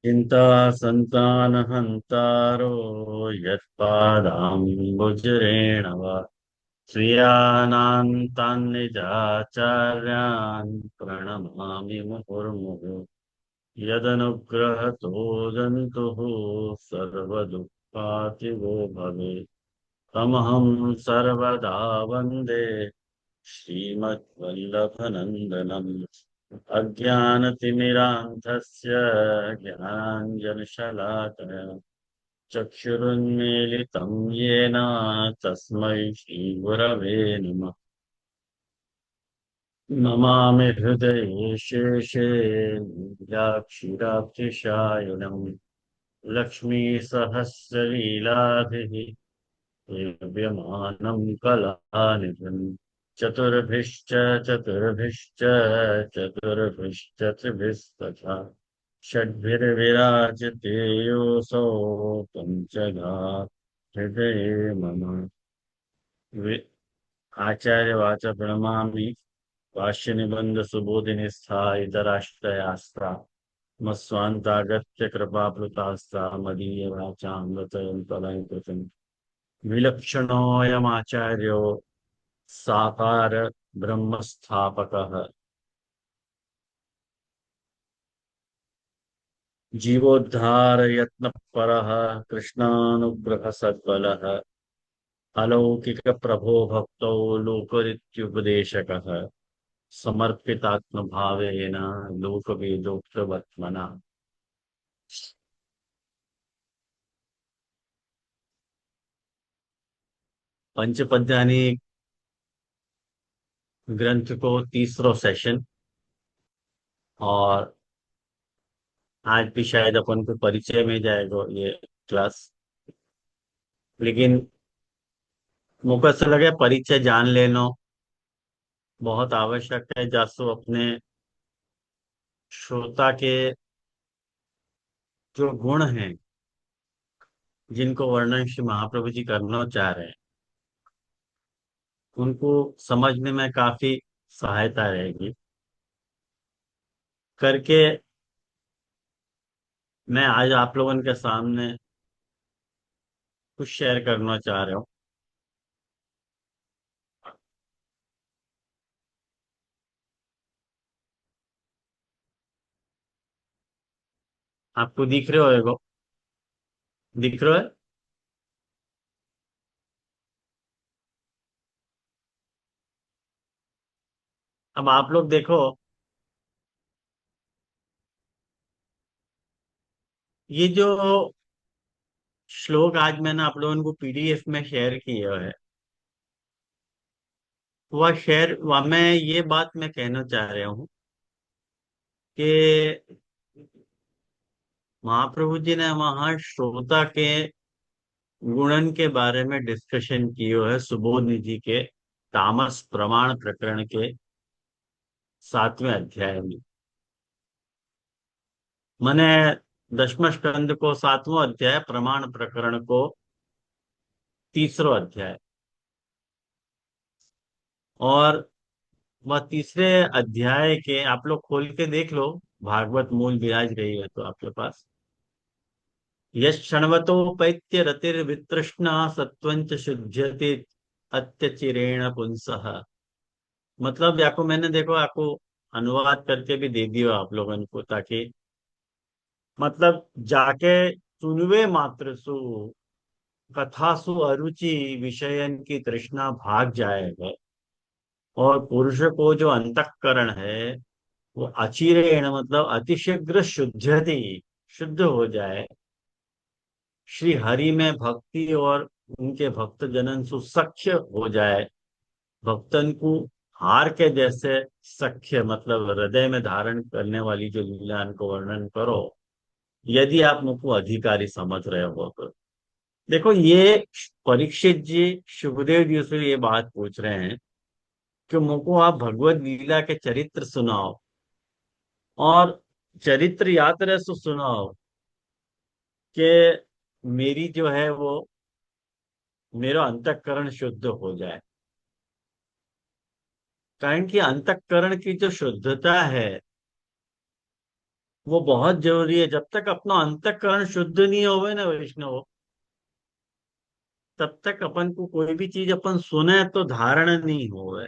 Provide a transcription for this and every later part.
चिंता संतानहंतारो यत्पादाम्बुजरेण वा श्रियानान्तान्निजाचार्यान् प्रणमामि मुहुर्मुहुः यदनुग्रहतो जन्तुः सर्वदुःखातिगो भवेत् तमहं सर्वदा वन्दे श्रीमद्वल्लभनन्दनम् अज्ञानतिमिरान्धस्य ज्ञानाञ्जनशलाकया चक्षुरुन्मीलितं येन तस्मै श्रीगुरवे नमः। नमामि हृदये शेषे लीलाक्षीराब्धिशायिनम् लक्ष्मीसहस्रलीलाभिः सेव्यमानं कलानिधिम् चतुर्भिश्च चतुर्भिश्च चतुर्भिश्च त्रिभिस्तथा षड्भिर्विराजते योऽसौ पञ्चधा हृदये मम वि- आचार्यवाच प्रणमामि भाष्यनिबन्ध सुबोधिनि स्थायितराष्ट्रयास्त्रा मस्वान्तागत्य कृपाप्लुतास्ता मदीयवाचामृतयन्तलङ्कृतम् विलक्षणोऽयमाचार्यो साकार ब्रह्मस्थापकः जीवोद्धारयत्नपरः कृष्णानुग्रहसद्बलः अलौकिकप्रभो भक्तौ लोकरित्युपदेशकः समर्पितात्मभावेन लोकवेदोक्तवर्त्मना पंचपद्यानी ग्रंथ को तीसरो सेशन। और आज भी शायद अपन को परिचय में जाएगा ये क्लास। लेकिन मुझको ऐसा लगे परिचय जान लेना बहुत आवश्यक है, जासो अपने श्रोता के जो गुण हैं जिनको वर्णन श्री महाप्रभु जी करना चाह रहे हैं उनको समझने में काफी सहायता रहेगी करके। मैं आज आप लोगों के सामने कुछ शेयर करना चाह रहा हूँ। आपको दिख रहे होगा, दिख रहा है। अब आप लोग देखो, ये जो श्लोक आज मैंने आप लोगों को पीडीएफ में शेयर किया है, वह मैं ये बात मैं कहना चाह रहा हूँ कि महाप्रभु जी ने वहां श्रोता के गुणन के बारे में डिस्कशन किया है सुबोध निधि के तामस प्रमाण प्रकरण के 7वें अध्याय में। मैंने दशम स्कंद को 7वां अध्याय, प्रमाण प्रकरण को तीसरो अध्याय। और वह तीसरे अध्याय के आप लोग खोल के देख लो, भागवत मूल विराज रही है तो आपके पास। यणवतोपैत्य रतिर्वितृष्णा सत्वंच शुध्यते अत्यचिरेण पुंसः। मतलब याको मैंने देखो आपको अनुवाद करके भी दे दिया आप लोगों को, ताकि मतलब जाके सुनवे मात्र सु कथा सु अरुचि विषयन की तृष्णा भाग जाएगा। और पुरुष को जो अंतःकरण है वो अचिरेण मतलब अतिशीघ्र शुद्धति, शुद्ध हो जाए, श्री हरि में भक्ति और उनके भक्त जनन सुसख्य हो जाए, भक्तन को हार के जैसे सख्य मतलब हृदय में धारण करने वाली जो लीला को वर्णन करो, यदि आप मुझको अधिकारी समझ रहे हो तो। देखो ये परीक्षित जी सुखदेव जी से ये बात पूछ रहे हैं कि मुझको आप भगवत लीला के चरित्र सुनाओ, और चरित्र याद रहे सो सुनाओ कि मेरी जो है वो मेरा अंतःकरण शुद्ध हो जाए। कारण कि अंतःकरण की जो शुद्धता है वो बहुत जरूरी है। जब तक अपना अंतःकरण शुद्ध नहीं होवे ना वैष्णव, तब तक अपन को कोई भी चीज अपन सुने तो धारण नहीं होवे।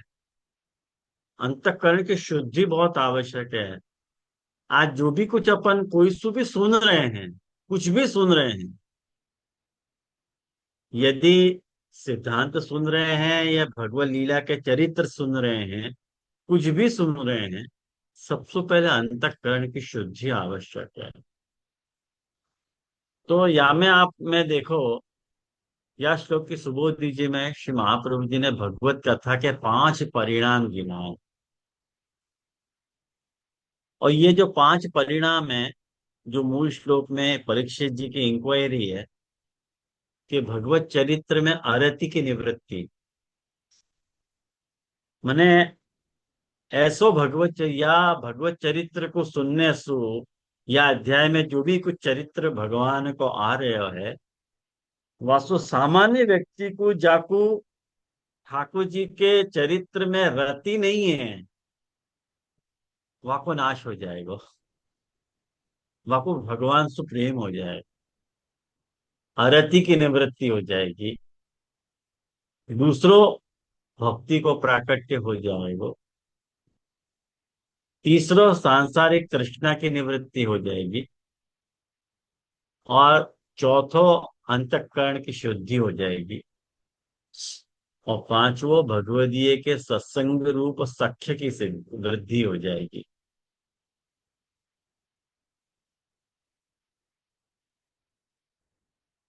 अंतःकरण की शुद्धि बहुत आवश्यक है। आज जो भी कुछ अपन कोई सु भी सुन रहे हैं, कुछ भी सुन रहे हैं, यदि सिद्धांत सुन रहे हैं या भगवत लीला के चरित्र सुन रहे हैं, कुछ भी सुन रहे हैं, सबसे पहले अंतःकरण की शुद्धि आवश्यक है। तो या में आप में देखो, या श्लोक की सुबोध दीजिए में श्री महाप्रभु जी ने भगवत कथा के 5 परिणाम गिनाए। और ये जो 5 परिणाम है, जो मूल श्लोक में परीक्षित जी की इंक्वायरी है कि भगवत चरित्र में आरती की निवृत्ति, माने ऐसो या भगवत चरित्र को सुनने सु, या अध्याय में जो भी कुछ चरित्र भगवान को आ रहे है, वास्तु सामान्य व्यक्ति को जाकू ठाकुर जी के चरित्र में रति नहीं है, वह को नाश हो जाएगा, वह को भगवान से प्रेम हो जाए, अरति की निवृत्ति हो जाएगी, दूसरों भक्ति को प्राकट्य हो जाएगा, तीसरो सांसारिक तृष्णा की निवृत्ति हो जाएगी, और चौथो अंतःकरण की शुद्धि हो जाएगी, और पांचवो भगवदीय के सत्संग रूप सख्य की वृद्धि हो जाएगी।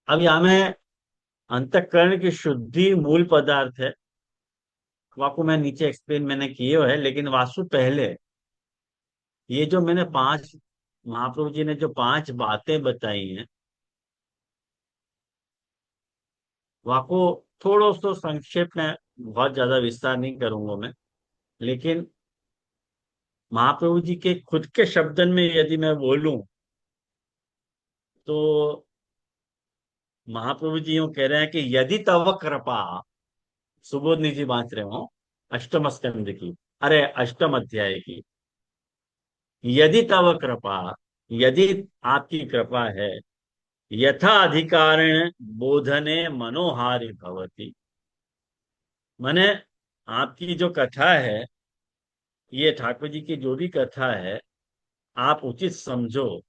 अब यहाँ में अंतःकरण की शुद्धि मूल पदार्थ है, वाको मैं नीचे एक्सप्लेन मैंने किए हुए है, लेकिन वास्तु पहले ये जो मैंने 5, महाप्रभु जी ने जो 5 बातें बताई हैं, वाको थोड़ा सा संक्षेप में, बहुत ज्यादा विस्तार नहीं करूंगा मैं, लेकिन महाप्रभु जी के खुद के शब्दन में यदि मैं बोलूं, तो महाप्रभु जी यूं कह रहे हैं कि यदि तव कृपा, सुबोधनी जी बांच रहे हो अष्टम स्कंद की, अरे अष्टम अध्याय की, यदि तव कृपा, यदि आपकी कृपा है, यथा अधिकारण बोधने मनोहारी भवती, माने आपकी जो कथा है, ये ठाकुर जी की जो भी कथा है, आप उचित समझो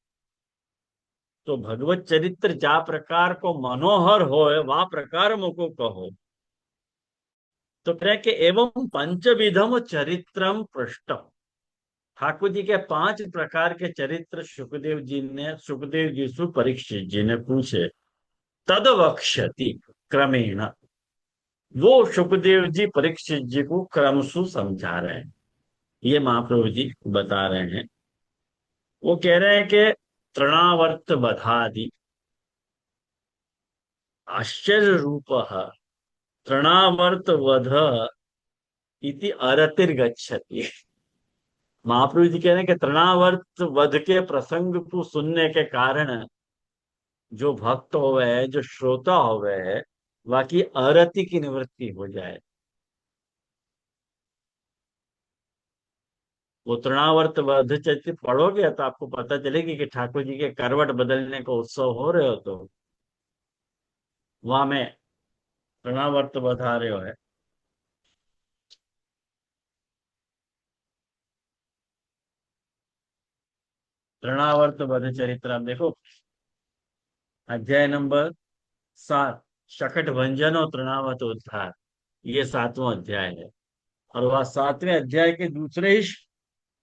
तो भगवत चरित्र जा प्रकार को मनोहर हो, वा प्रकार मुको कहो। तो कह कि एवं पंचविधम चरित्रम पृष्ठम, ठाकुर जी के 5 प्रकार के चरित्र सुखदेव जी से परीक्षित जी ने पूछे, तद वक्ष्यति क्रमेण, वो सुखदेव जी परीक्षित जी को क्रमशु समझा रहे हैं। ये महाप्रभु जी बता रहे हैं। वो कह रहे हैं कि तृणावर्त बधादि आश्चर्य रूप तृणावर्त वध इति अरतिर्गच्छति। महाप्रभु जी कह रहे हैं कि तृणावर्त वध के प्रसंग को सुनने के कारण जो भक्त हो गए है, जो श्रोता हो गए है, बाकी अरति की निवृत्ति हो जाए। वो तृणावर्त वध चरित्र पढ़ोगे तो आपको पता चलेगी कि ठाकुर जी के करवट बदलने का उत्सव हो रहे हो, तो वहां में तृणावर्त बधा रहे हो है। तृणावर्त वध चरित्र आप देखो, अध्याय नंबर 7, शकट भंजन और तृणावर्त उद्धार, ये 7वां अध्याय है। और वह 7वें अध्याय के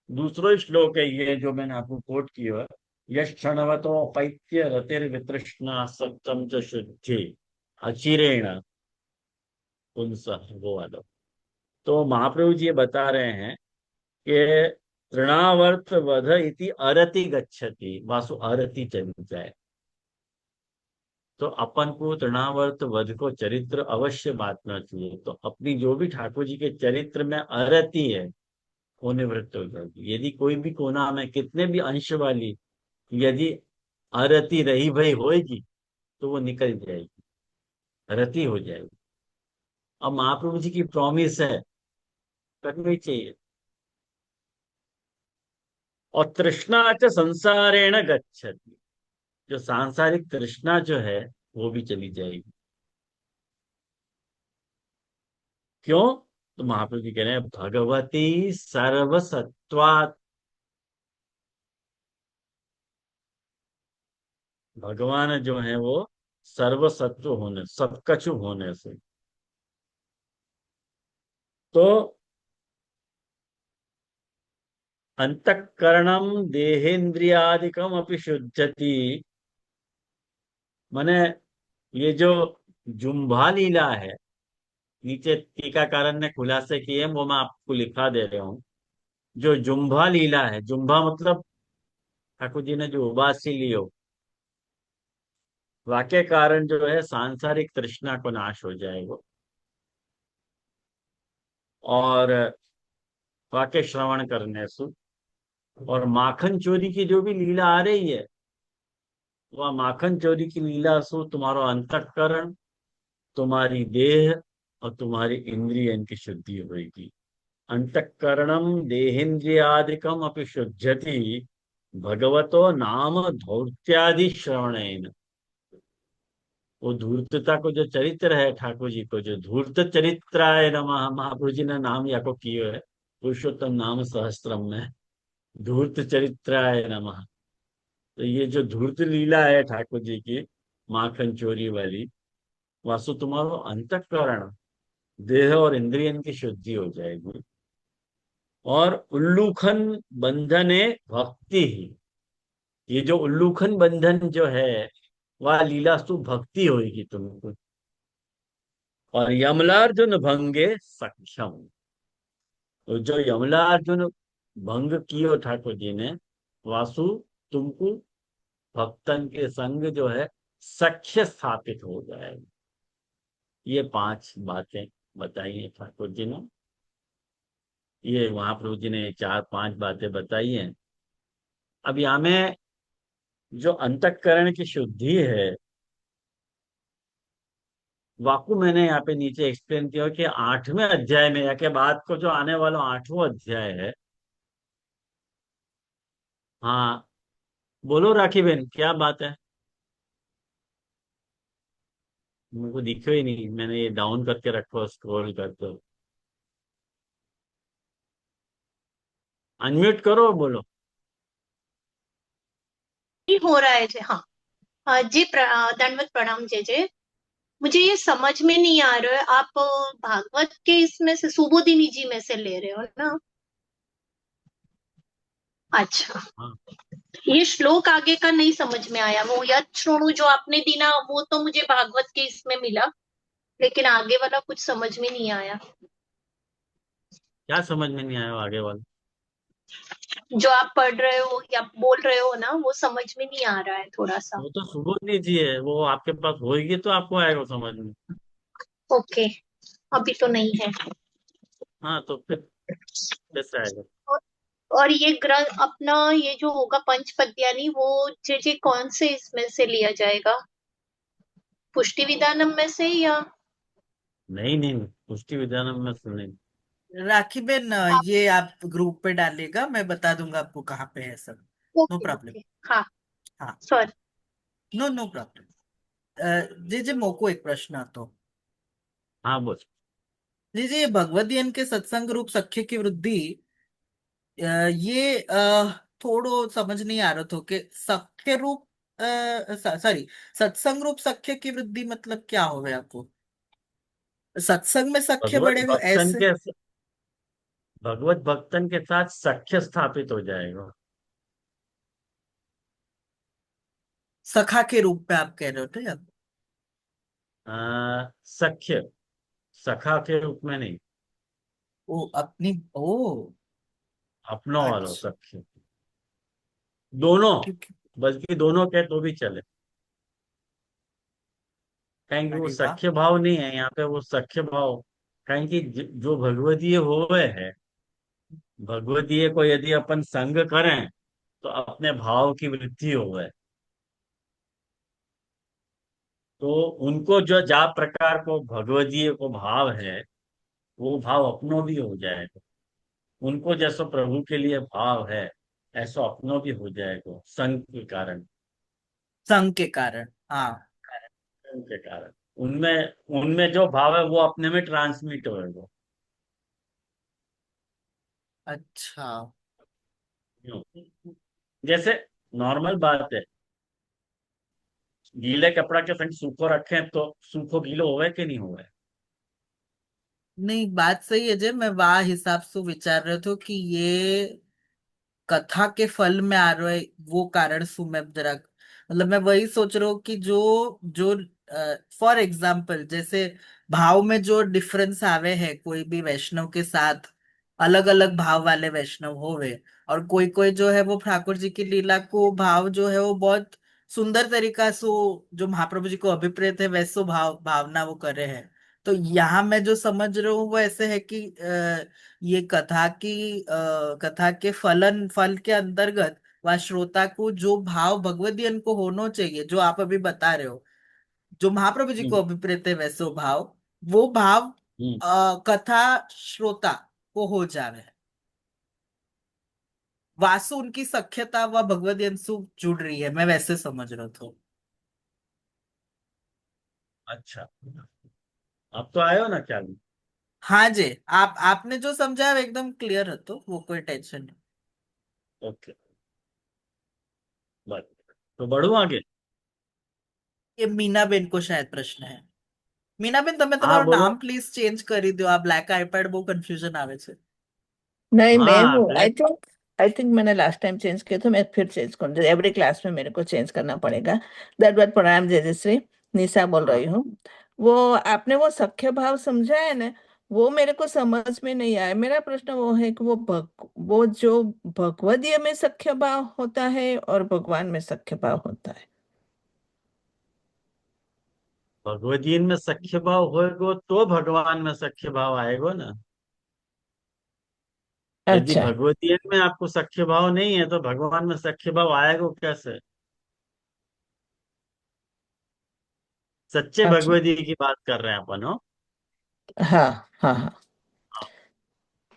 दूसरो श्लोक है ये जो मैंने आपको कोट किया है, यश क्षणवतो पैत्य रतिर वितृष्णा सप्तम च शुद्धि अचिरेण पुंस, वो वाला। तो महाप्रभु जी ये बता रहे हैं कि तृणावर्त वध इति अरति गच्छति, वासु अरति चली जाए। तो अपन को तृणावर्त वध को चरित्र अवश्य बांटना चाहिए, तो अपनी जो भी ठाकुर जी के चरित्र में अरति है, वो निवृत्त हो जाएगी। यदि कोई भी कोना में कितने भी अंश वाली यदि अरति रही भई होएगी, तो वो निकल जाएगी, रति हो जाएगी। अब महाप्रभु जी की प्रॉमिस है, करनी चाहिए। और तृष्णा च संसारेण गच्छति, जो सांसारिक तृष्णा जो है वो भी चली जाएगी। क्यों? तो महाप्रभु जी कह रहे हैं भगवती सर्वसत्वात्, भगवान जो है वो सर्वसत्व होने, सत्कछु होने से। तो अंतःकरणम देहेन्द्रियादिकम अपि शुद्धति, माने ये जो जुम्भा लीला है, नीचे टीकाकारन ने खुलासे किए हैं, वो मैं आपको लिखा दे रहा हूँ। जो जुम्भा लीला है, जुम्भा मतलब ठाकुर जी ने जो उबासी लियो, वाक्य कारण जो है सांसारिक तृष्णा को नाश हो जाएगा। और वाक्य श्रवण करने से, और माखन चोरी की जो भी लीला आ रही है, वह माखन चोरी की लीला सु तुम्हारा अंतःकरण, तुम्हारी देह और तुम्हारी इंद्रिय, इनकी शुद्धि होगी। अंतःकरणम देहेन्द्रियादिकम अपि शुद्धति भगवतो नाम धौर्त्यादि श्रवणेन। वो धूर्तता को जो चरित्र है ठाकुर जी को, जो धूर्त चरित्राय नमः, महाप्रभु जी ने नाम या को किए है पुरुषोत्तम नाम सहस्त्रम में, धूर्त चरित्राय नमः। तो ये जो धूर्त लीला है ठाकुर जी की, माखन चोरी वाली, वासु तुम्हारो अंतःकरण, देह और इंद्रियन की शुद्धि हो जाएगी। और उल्लूखन बंधने भक्ति ही, ये जो उल्लूखन बंधन जो है वह लीलास्तु भक्ति होगी तुमको। और यमलार्जुन भंगे सक्षम, तो जो यमलार्जुन भंग कियो ठाकुर जी ने, वासु तुमको भक्तन के संग जो है सख्य स्थापित हो जाएगा। ये 5 बातें बताई है ठाकुर जी ने, ये महाप्रभु जी ने 4-5 बातें बताई हैं। अब यहाँ में जो अंतःकरण की शुद्धि है, वाकु मैंने यहाँ पे नीचे एक्सप्लेन किया कि 8वें अध्याय में या के बाद को जो आने वाला 8वां अध्याय है। हाँ, बोलो राखी बहन, क्या बात है? मेरे को दिखे ही नहीं, मैंने ये डाउन करके रखो, स्क्रॉल करते हो। अनम्यूट करो और बोलो। ही हो रहा है जी। हाँ। जी दंडवत प्रणाम जय जय। मुझे ये समझ में नहीं आ रहा है, आप भागवत के इसमें से सुबोधिनी जी में से ले रहे हो ना? अच्छा। हाँ, ये श्लोक आगे का नहीं समझ में आया, वो यत् श्रोणु जो आपने दी ना, वो तो मुझे भागवत के इसमें मिला, लेकिन आगे वाला कुछ समझ में नहीं आया। क्या समझ में नहीं आया आगे वाला? जो आप पढ़ रहे हो या बोल रहे हो ना, वो समझ में नहीं आ रहा है थोड़ा सा। वो तो सुबोध जी है, वो आपके पास होगी तो आपको आएगा समझ में। ओके। अभी तो नहीं है। हाँ, तो फिर कैसे आएगा? और, और ये ग्रंथ अपना, ये जो होगा पंचपद्यानी, वो जे जे कौन से इसमें से लिया जाएगा? पुष्टि विधानम में से या? नहीं नहीं, पुष्टि विधानम में सुने। राखी बेन, आप। ये आप ग्रुप पे डालिएगा, मैं बता दूंगा आपको कहाँ पे है सब। No okay problem. ओके। हाँ। हाँ। सॉरी। No no problem. जी जी, मोको एक प्रश्न तो। हाँ बोल। जी जी, ये भगवत गीता के सत्संग रूप सख्य की वृद्धि, ये थोड़ो समझ नहीं आ रहा था कि सख्य रूप, सॉरी, सत्संग रूप सख्य की वृद्धि मतलब क्या हो गया आपको? सत्संग में सख्य भगवत बढ़ेगा भक्तन ऐसे? के, भगवत भक्तन के साथ सख्य स्थापित हो जाएगा। सखा के रूप में आप कह रहे हो या? सख्य, सखा के रूप में नहीं, ओ अपनी, ओ अपनों वालों अच्छा। सख्य, दोनों, क्योंकि, बल्कि दोनों के तो भी चले। कहेंगे वो अरे वाह। सख्य भाव नहीं है यहाँ पे, वो सख्य भाव कहेंगे जो भगवदीय होवे है, भगवदीय को यदि अपन संग करें तो अपने भाव की वृद्धि होवे। तो उनको जो जा प्रकार को भगवदीय को भाव है, वो भाव अपनों भी हो जाएगा। उनको जैसा प्रभु के लिए भाव है, ऐसा अपनों भी हो जाएगा संग के कारण। संग के कारण, हाँ। संग के कारण उनमें उनमें जो भाव है वो अपने में ट्रांसमिट होएगा। अच्छा। यूं। जैसे नॉर्मल बात है, गीले कपड़ा के संग सूखो रखें तो सूखो गीलो होवे कि नहीं होवे? नहीं, बात सही है जे, मैं वाह हिसाब से विचार रहे थे कि ये कथा के फल में आ रहा है, वो कारण सु मैं जरा, मतलब मैं वही सोच रहा हूँ कि जो जो फॉर एग्जाम्पल जैसे भाव में जो डिफरेंस आवे है कोई भी वैष्णव के साथ, अलग अलग भाव वाले वैष्णव होवे, और कोई कोई जो है वो ठाकुर जी की लीला को भाव जो है वो बहुत सुंदर तरीका से जो महाप्रभु जी को अभिप्रेत है वैसो भावना वो करे हैं। तो यहाँ मैं जो समझ रहा हूँ वो ऐसे है कि ये कथा के फल के अंतर्गत वह श्रोता को जो भाव भगवदियन को होना चाहिए, जो आप अभी बता रहे हो, जो महाप्रभु जी को हम्म। अभिप्रेत है वैसो भाव, वो भाव हम्म। कथा श्रोता को हो जावे, वासु उनकी सख्यता व भगवदियन से जुड़ रही है, मैं वैसे समझ रहा था। अच्छा, अब तो आयो ना क्या? हाँ जी, आपने जो समझा वो एकदम क्लियर है, तो वो कोई टेंशन नहीं। ओके, बस। तो बढ़ू आगे। ये मीना बेन को शायद प्रश्न है। मीना बेन, તમે हाँ, તમારું बोलो। નામ પ્લીઝ ચેન્જ કરી દો, આ બ્લેક આઈપેડ બહુ કન્ફ્યુઝન આવે છે। नहीं, मैं हाँ, हूँ। ब्लैक। आई थिंक मैंने लास्ट टाइम चेंज किया, तो मैं फिर चेंज करूँ, एवरी क्लास में मेरे को चेंज करना पड़ेगा। दंडवत प्रणाम जय श्री। निशा बोल हाँ, रही हूँ। वो आपने वो सख्य भाव समझा है ना, वो मेरे को समझ में नहीं आया। मेरा प्रश्न वो है कि वो जो भगवदीय में सख्य भाव होता है और भगवान में सख्य भाव होता है। भगवदीन में सख्य भाव होएगो तो भगवान में सख्य भाव आएगो ना। यदि अच्छा। भगवदीन में आपको सख्य भाव नहीं है तो भगवान में सख्य भाव आएगो कैसे? सच्चे अच्छा। भगवदी की बात कर रहे हैं अपन, हो। हाँ, हाँ, हाँ,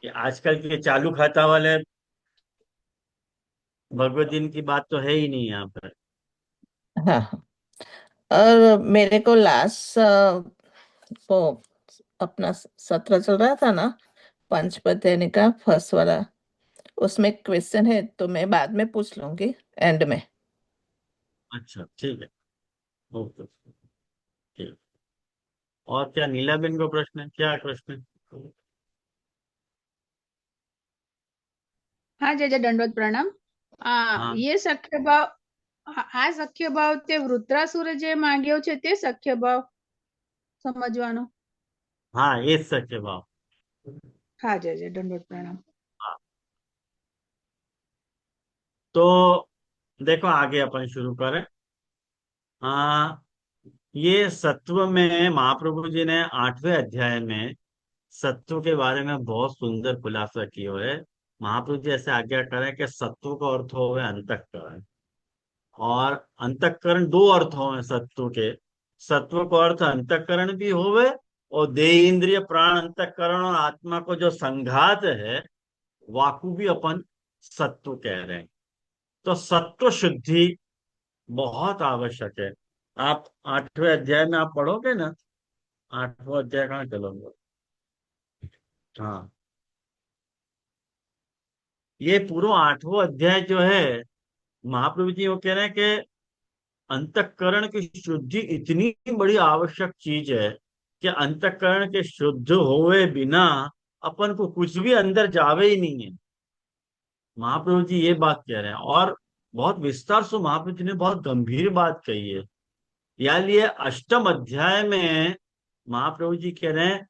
ये आजकल के चालू खाता वाले भगवदीन की बात तो है ही नहीं यहाँ पर। हाँ, हाँ। और मेरे को लास्ट वो अपना सत्र चल रहा था ना, पंचपद यानी का फर्स्ट वाला, उसमें क्वेश्चन है तो मैं बाद में पूछ लूंगी एंड में। अच्छा, ठीक है। ओके, ठीक। और क्या नीलाबेन को प्रश्न है? क्या प्रश्न है? હા જય જય દંડવત પ્રણામ. हाँ, ये સખ્ય ભાવ, આ સખ્ય ભાવ તે વૃત્રાસુરે જે માંગ્યો છે તે સખ્ય ભાવ સમજવાનો. हाँ, ये सच्चे भाव। હા જય જય દંડવત પ્રણામ. हाँ, तो देखो आगे अपन शुरू करें। हाँ, ये सत्व में महाप्रभु जी ने 8वें अध्याय में सत्व के बारे में बहुत सुंदर खुलासा किया है। महाप्रभु जी ऐसे आज्ञा करें कि सत्व का अर्थ हो गए अंतःकरण, और अंतःकरण दो अर्थ हो सत्व के। सत्व को अर्थ अंतःकरण भी होवे, और देह इंद्रिय प्राण अंतःकरण और आत्मा को जो संघात है वाकु भी अपन सत्व कह रहे हैं। तो सत्व शुद्धि बहुत आवश्यक है। आप 8वें अध्याय में आप पढ़ोगे ना। 8वां अध्याय कहाँ चलोगे? हाँ, ये पूरा 8वां अध्याय जो है, महाप्रभु जी वो कह रहे हैं कि अंतःकरण की शुद्धि इतनी बड़ी आवश्यक चीज है कि अंतःकरण के शुद्ध होए बिना अपन को कुछ भी अंदर जावे ही नहीं है। महाप्रभु जी ये बात कह रहे हैं, और बहुत विस्तार से महाप्रभु जी ने बहुत गंभीर बात कही है। यानी ये 8वें अध्याय में महाप्रभु जी कह रहे हैं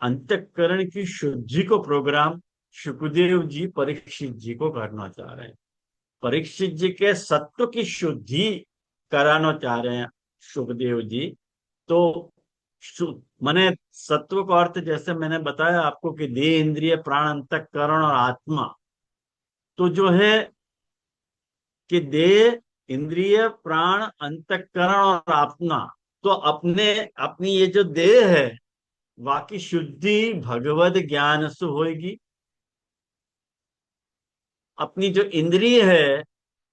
अंतःकरण की शुद्धि को प्रोग्राम सुखदेव जी परीक्षित जी को करना चाह रहे हैं। परीक्षित जी के सत्व की शुद्धि कराना चाह रहे हैं सुखदेव जी। तो माने सत्व का अर्थ जैसे मैंने बताया आपको कि देह इंद्रिय प्राण अंतःकरण और आत्मा। तो जो है कि देह इंद्रिय प्राण अंतःकरण और आत्मा, तो अपने अपनी ये जो देह है वाकी शुद्धि भगवत ज्ञान से होगी। अपनी जो इंद्रिय है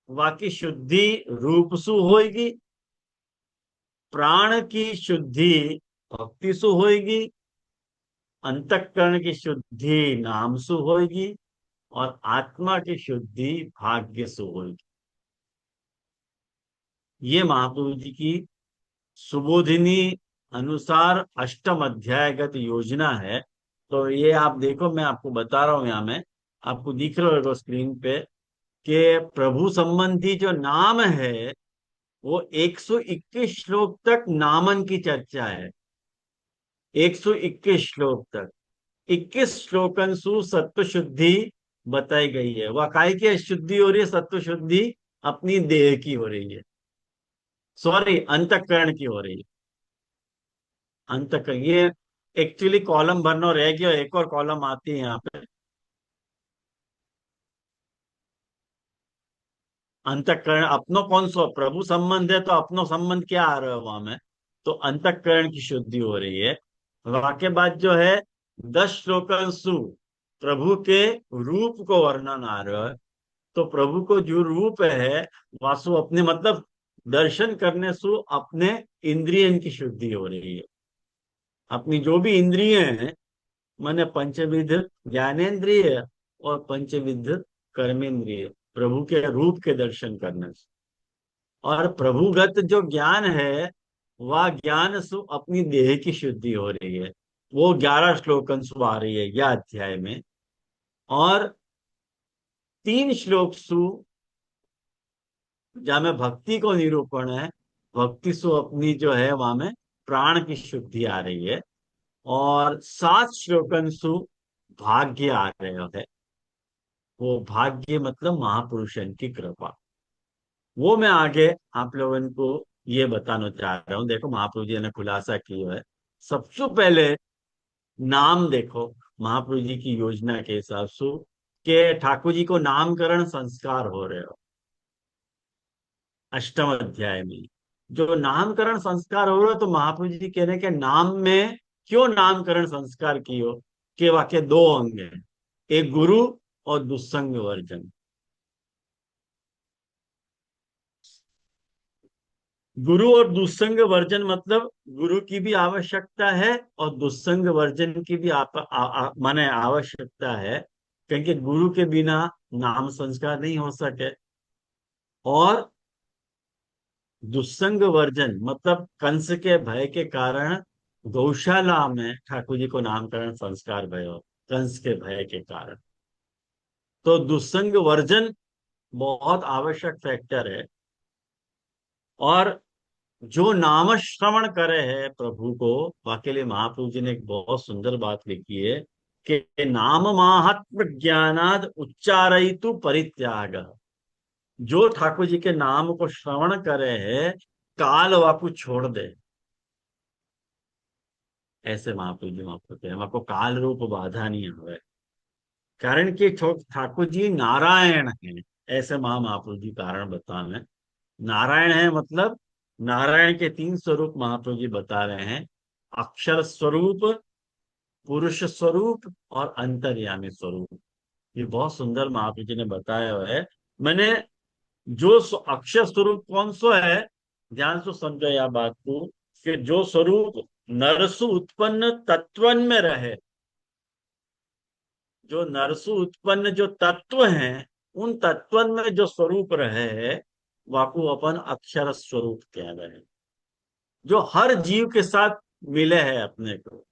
वह की शुद्धि रूप सु होगी, प्राण की शुद्धि भक्ति सु होगी, अंतःकरण की शुद्धि नाम सु होगी, और आत्मा की शुद्धि भाग्य सु होगी। ये महाप्रभु जी की सुबोधिनी अनुसार अष्टम अध्यायगत योजना है। तो ये आप देखो, मैं आपको बता रहा हूं, यहाँ में आपको दिख रहा होगा स्क्रीन पे कि प्रभु संबंधी जो नाम है वो 121 श्लोक तक नामन की चर्चा है। 121 श्लोक तक 21 श्लोकन सु सत्व शुद्धि बताई गई है। वह काय की शुद्धि हो रही है? सत्व शुद्धि अपनी देह की हो रही है, सॉरी अंतःकरण की हो रही है। अंतःकरण, ये एक्चुअली कॉलम भरना रह गया, एक और कॉलम आती है यहाँ पे। अंतःकरण अपनो कौन सा प्रभु संबंध है, तो अपनो संबंध क्या आ रहा है वहां में? तो अंतःकरण की शुद्धि हो रही है। वहां के बाद जो है 10 श्लोकन सु प्रभु के रूप को वर्णन आ रहा है। तो प्रभु को जो रूप है वासु अपने मतलब दर्शन करने सु अपने इंद्रियन की शुद्धि हो रही है। अपनी जो भी इंद्रिय हैं, माने पंचविध ज्ञानेन्द्रिय और पंचविध कर्मेंद्रिय, प्रभु के रूप के दर्शन करने से। और प्रभुगत जो ज्ञान है वह ज्ञान सु अपनी देह की शुद्धि हो रही है। वो 11 श्लोकन सु आ रही है यह अध्याय में। और 3 श्लोक सु जहाँ में भक्ति को निरूपण है, भक्ति सु अपनी जो है वहां में प्राण की शुद्धि आ रही है। और 7 श्लोकन सु भाग्य आ रहे है। वो भाग्य मतलब महापुरुषन की कृपा। वो मैं आगे आप लोगों को ये बताना चाह रहा हूँ। देखो महाप्रभु जी ने खुलासा किया है। सबसे पहले नाम देखो, महाप्रभु जी की योजना के हिसाब से कि ठाकुर जी को नामकरण संस्कार हो रहे हो। अष्टम अध्याय में जो नामकरण संस्कार हो रहा है, तो महाप्रभु जी कह रहे हैं कि नाम में क्यों नामकरण संस्कार कियो, के वाक्य 2 अंग है, एक गुरु और दुस्संग वर्जन। गुरु और दुस्संग वर्जन मतलब गुरु की भी आवश्यकता है और दुस्संग वर्जन की भी माने आवश्यकता है, क्योंकि गुरु के बिना नाम संस्कार नहीं हो सके। और दुस्संग वर्जन मतलब कंस के भय के कारण गौशाला में ठाकुर जी को नामकरण संस्कार भयो, कंस के भय के कारण। तो दुस्संग वर्जन बहुत आवश्यक फैक्टर है। और जो नाम श्रवण करे है प्रभु को, वाके लिए महाप्रभु जी ने एक बहुत सुंदर बात लिखी है कि नाम महात्म ज्ञानाद उच्चारयितु परित्याग। जो ठाकुर जी के नाम को श्रवण करे है काल वाकु छोड़ दे। ऐसे महाप्रभु जी वहां कहते हैं, आपको काल रूप बाधा नहीं हुए, कारण कि ठाकुर जी नारायण है। ऐसे महाप्रभु जी कारण बता रहे हैं। नारायण है मतलब नारायण के 3 स्वरूप महाप्रभु जी बता रहे हैं, अक्षर स्वरूप, पुरुष स्वरूप और अंतर्यामी स्वरूप। ये बहुत सुंदर महाप्रभु जी ने बताया हुआ है। मैंने जो अक्षर स्वरूप कौन सा है, ध्यान से समझो यह बात को, कि जो स्वरूप नरसु उत्पन्न तत्वन में रहे, जो नरसु उत्पन्न जो तत्व हैं उन तत्वन में जो स्वरूप रहे है वाकु अपन अक्षर स्वरूप कह रहे हैं। जो हर जीव के साथ मिले है अपने को,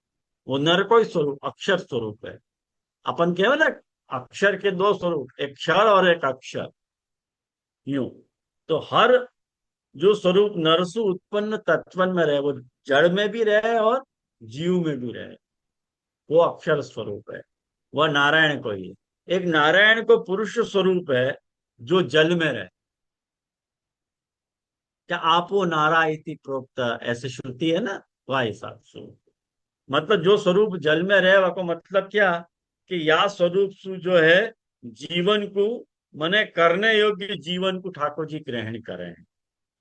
वो नर को ही स्वरूप अक्षर स्वरूप है। अपन केवल अक्षर के 2 स्वरूप, एक क्षर और एक अक्षर, यूं। तो हर जो स्वरूप नरसु उत्पन्न तत्वन में रहे, वो जड़ में भी रहे और जीव में भी रहे, वो अक्षर स्वरूप है। वह नारायण को ही। एक नारायण को पुरुष स्वरूप है जो जल में रहे। क्या आपो नारा इति प्रोक्त, ऐसे श्रुति है ना, वह हिसाब से मतलब जो स्वरूप जल में रहे वह को मतलब क्या कि या स्वरूप सु जो है जीवन को मने करने योग्य जीवन को ठाकुर जी ग्रहण करे हैं।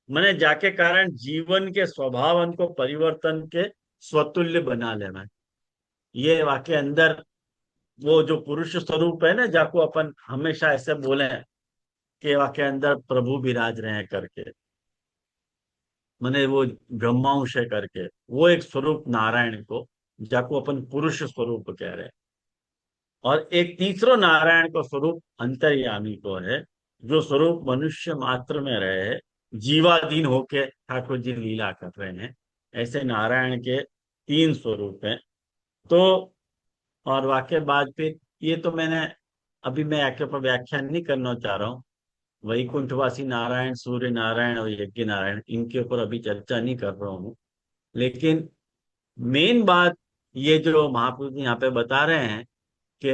मने जाके कारण जीवन के स्वभावन को परिवर्तन के स्वतुल्य बना लेना। ये वाक्य अंदर वो जो पुरुष स्वरूप है ना, जाको अपन हमेशा ऐसे बोले कि वाके अंदर प्रभु विराज रहे हैं करके, मैंने वो ब्रह्मांश है करके, वो एक स्वरूप नारायण को, जाको अपन पुरुष स्वरूप कह रहे हैं। और एक तीसरो नारायण को स्वरूप अंतर्यामी को है, जो स्वरूप मनुष्य मात्र में रहे है, जीवाधीन होके ठाकुर जी लीला कर रहे हैं। ऐसे नारायण के तीन स्वरूप हैं। तो और वाक्य बाद फिर ये तो मैंने अभी मैं आके पर व्याख्यान नहीं करना चाह रहा हूँ। वैकुंठवासी नारायण, सूर्य नारायण और यज्ञ नारायण, इनके ऊपर अभी चर्चा नहीं कर रहा हूँ। लेकिन मेन बात ये जो महापुरुष जी यहाँ पे बता रहे हैं कि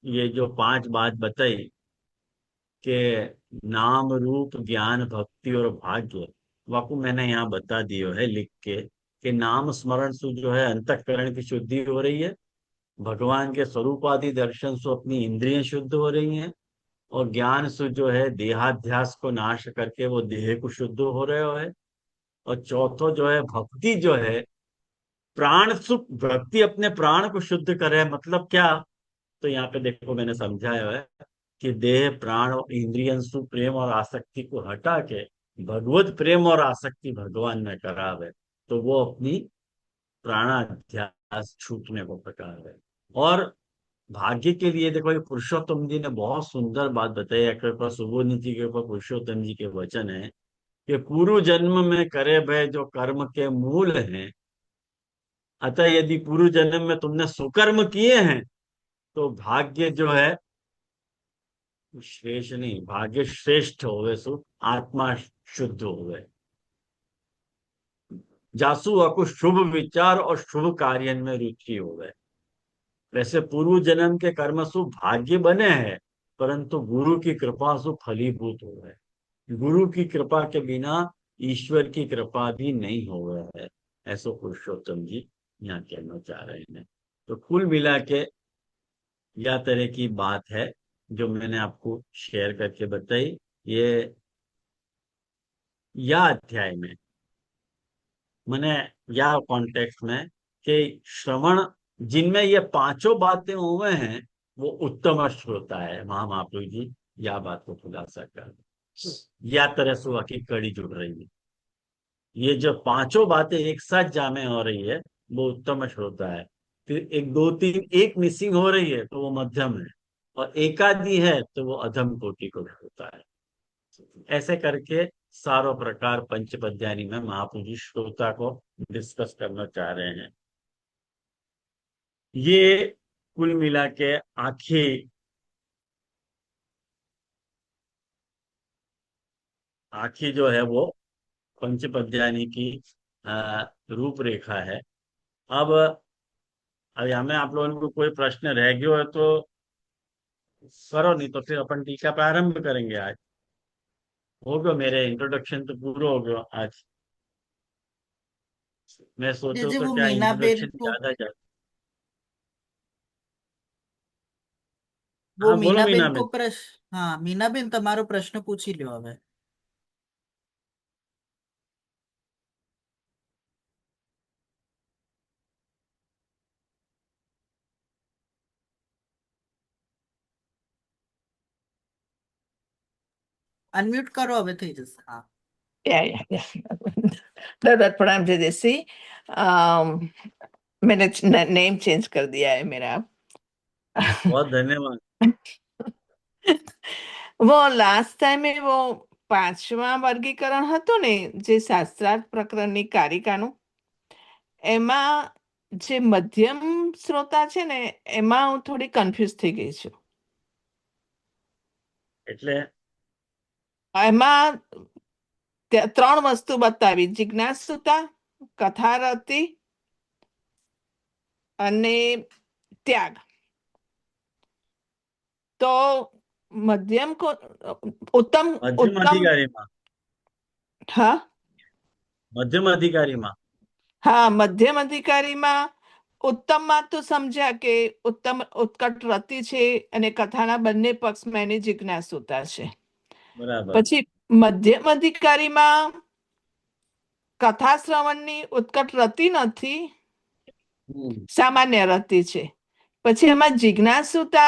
ये जो पांच बात बताई कि नाम रूप ज्ञान भक्ति और भाग्य, वाकु मैंने यहाँ बता दियो है लिख के कि नाम स्मरण से जो है अंतःकरण की शुद्धि हो रही है, भगवान के स्वरूप आदि दर्शन से अपनी इंद्रियां शुद्ध हो रही हैं, और ज्ञान से जो है देहाध्यास को नाश करके वो देह को शुद्ध हो रहे हो है। और चौथो जो है भक्ति जो है, प्राण सुख भक्ति अपने प्राण को शुद्ध करे, मतलब क्या? तो यहाँ पे देखो मैंने समझाया है कि देह प्राण और इंद्रियन सु प्रेम और आसक्ति को हटा के भगवत प्रेम और आसक्ति भगवान में करावे, तो वो अपनी प्राणाध्यास छूटने को प्रकार है। और भाग्य के लिए देखो, ये पुरुषोत्तम जी ने बहुत सुंदर बात बताई है। कृपा सुबोधि जी के ऊपर पुरुषोत्तम जी के वचन है कि पूर्व जन्म में करे भय जो कर्म के मूल हैं, अतः यदि पूर्व जन्म में तुमने सुकर्म किए हैं तो भाग्य जो है शेष नहीं, भाग्य श्रेष्ठ होवे, सु आत्मा शुद्ध होवे, जासु अकु शुभ विचार और शुभ कार्य में रुचि होवे। वैसे पूर्व जन्म के कर्म सु भाग्य बने हैं, परंतु गुरु की कृपा सु फलीभूत हो गए। गुरु की कृपा के बिना ईश्वर की कृपा भी नहीं हो रहा है, ऐसा पुरुषोत्तम जी यहाँ कहना चाह रहे हैं। तो कुल मिला के यह तरह की बात है जो मैंने आपको शेयर करके बताई। ये या अध्याय में मैंने या कॉन्टेक्स्ट में कि श्रवण जिनमें ये पांचों बातें हुए हैं वो उत्तम श्रोता है। महाप्रभु जी या बात को खुलासा कर, या तरह सुहा की कड़ी जुड़ रही है। ये जो पांचों बातें एक साथ जामे हो रही है वो उत्तम श्रोता है। फिर एक दो तीन एक मिसिंग हो रही है तो वो मध्यम है, और एकादि है तो वो अधम कोटि को श्रोता है। ऐसे करके सारों प्रकार पंचपद्यानी में महापुरुष श्रोता को डिस्कस करना चाह रहे हैं। ये कुल मिला के आखी जो है वो पंचपद्यानी की रूपरेखा है। अब अभी हमें आप लोगों को कोई प्रश्न रह गया है तो करो, नहीं तो फिर अपन टीका प्रारंभ करेंगे। आज हो गया, मेरे इंट्रोडक्शन तो पूरा हो गया आज। मैं सोचो जी तो वो क्या मीनाबेन इंट्रोडक्शन को ज्यादा जा। वो हाँ बोलो मीना मीनाबेन में। को प्रश्न, हाँ मीनाबेन તમારો પ્રશ્ન પૂછી લ્યો હવે। અનમ્યુટ કરો, હવે થઈ જશે। હા या दत्त प्रणाम जयसी। मैंने नेम चेंज कर दिया है मेरा। बहुत धन्यवाद। वो લાસ્ટ ટાઈમે वो પાંચમા વર્ગીકરણ હતું ને, જે શાસ્ત્રાર્થ પ્રકરણની કારિકાનું, એમાં જે મધ્યમ શ્રોતા છે ને, એમાં હું થોડી કન્ફ્યુઝ થઈ ગઈ છું। એટલે એમાં ત્રણ વસ્તુ બતાવી: જિજ્ઞાસુતા, કથારતી અને ત્યાગ। તો મધ્યમ को उत्तम मध्यम उत्तम अधिकारी में, हाँ मध्यम अधिकारी में हाँ મધ્યમ અધિકારીમાં ઉત્તમમાં તો સમજ્યા કે ઉત્તમ ઉત્કટ રતિ છે અને કથાના બંને પક્ષમાં એની જિજ્ઞાસુતા છે। बराबर। પછી મધ્યમ અધિકારીમાં કથા શ્રવણની ઉત્કટ રતિ નથી, हम्म, સામાન્ય રતિ છે। પછી એમાં જિજ્ઞાસુતા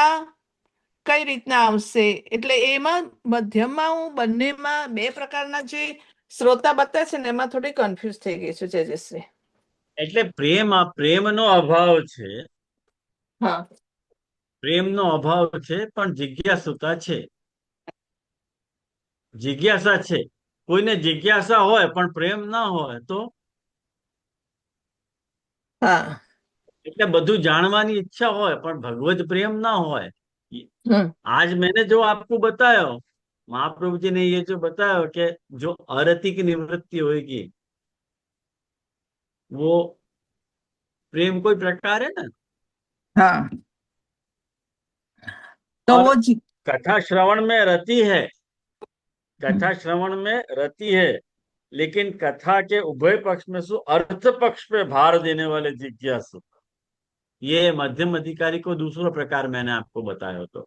કઈ રીતના આવશે? એટલે એમાં મધ્યમમાં હું બંનેમાં બે પ્રકારના જે શ્રોતા બતાવે છે ને એમાં થોડી કન્ફ્યુઝ થઈ ગઈ છું તેજસ્વી. એટલે પ્રેમનો અભાવ છે, હા, પ્રેમનો અભાવ છે, પણ જિજ્ઞાસુતા છે. જિજ્ઞાસા છે. કોઈને જિજ્ઞાસા હોય પણ પ્રેમ ના હોય તો હા, એટલે બધું जानवानी इच्छा હોય પણ भगवत प्रेम ना હોય. હમ, आज मैंने जो आपको बताया, महाप्रभु जी ने ये जो बताया कि जो अरति की निवृत्ति होगी वो प्रेम कोई प्रकार है ना. હા. તો और वो कथा श्रवण में रति है, कथा श्रवण में रति है, लेकिन कथा के उभय पक्ष में सु अर्थ पक्ष पे भार देने वाले जिज्ञासु, ये मध्यम अधिकारी को दूसरा प्रकार मैंने आपको बताया. तो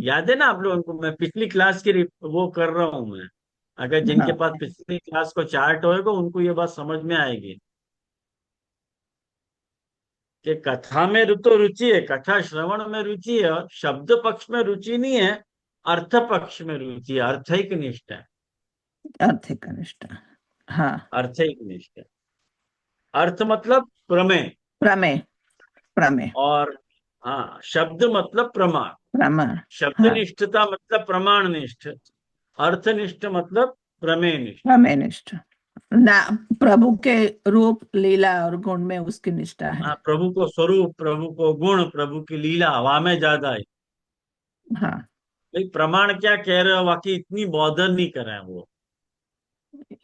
याद है ना आप लोगों को, मैं पिछली क्लास की वो कर रहा हूं मैं. अगर जिनके हाँ, पास पिछली क्लास को चार्ट होएगा उनको ये बात समझ में आएगी कि कथा में तो रुचि है, कथा श्रवण में रुचि है, और शब्द पक्ष में रुचि नहीं है, अर्थ पक्ष में रुचि है, अर्थैक निष्ठ है. आर्थिक अनिष्ट. हाँ, अर्थैक निष्ठ है. अर्थ मतलब प्रमेय, प्रमेय, प्रमेय, और हाँ, शब्द मतलब प्रमाण. प्रमाण. शब्द हाँ, निष्ठता मतलब प्रमाण निष्ठ, अर्थनिष्ठ मतलब प्रमेय निष्ठ. प्रमेय निष्ठ. ना प्रभु के रूप, लीला और गुण में उसकी निष्ठा है. हाँ, प्रभु को स्वरूप, प्रभु को गुण, प्रभु की लीला हवा में ज्यादा है. हाँ, भाई प्रमाण क्या कह रहे हो, बाकी इतनी बॉदर नहीं कर रहे हैं वो,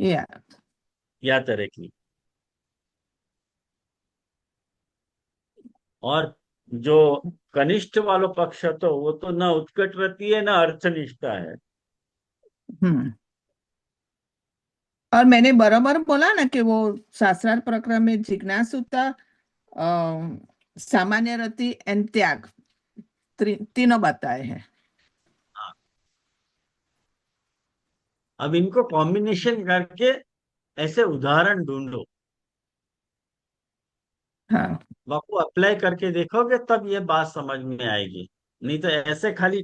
या या तरह की. और जो कनिष्ठ वालो पक्ष है तो वो तो न उत्कट रहती है, न अर्थनिष्ठा है. हम्म. और मैंने बराबर बोला ना कि वो शास्त्रार्थ प्रकरण में जिज्ञासुता, सामान्य रति एंड त्याग तीनों बताए हैं. अब इनको कॉम्बिनेशन करके ऐसे उदाहरण ढूंढो, हाँ, आपको अप्लाई करके देखोगे तब ये बात समझ में आएगी. नहीं तो ऐसे खाली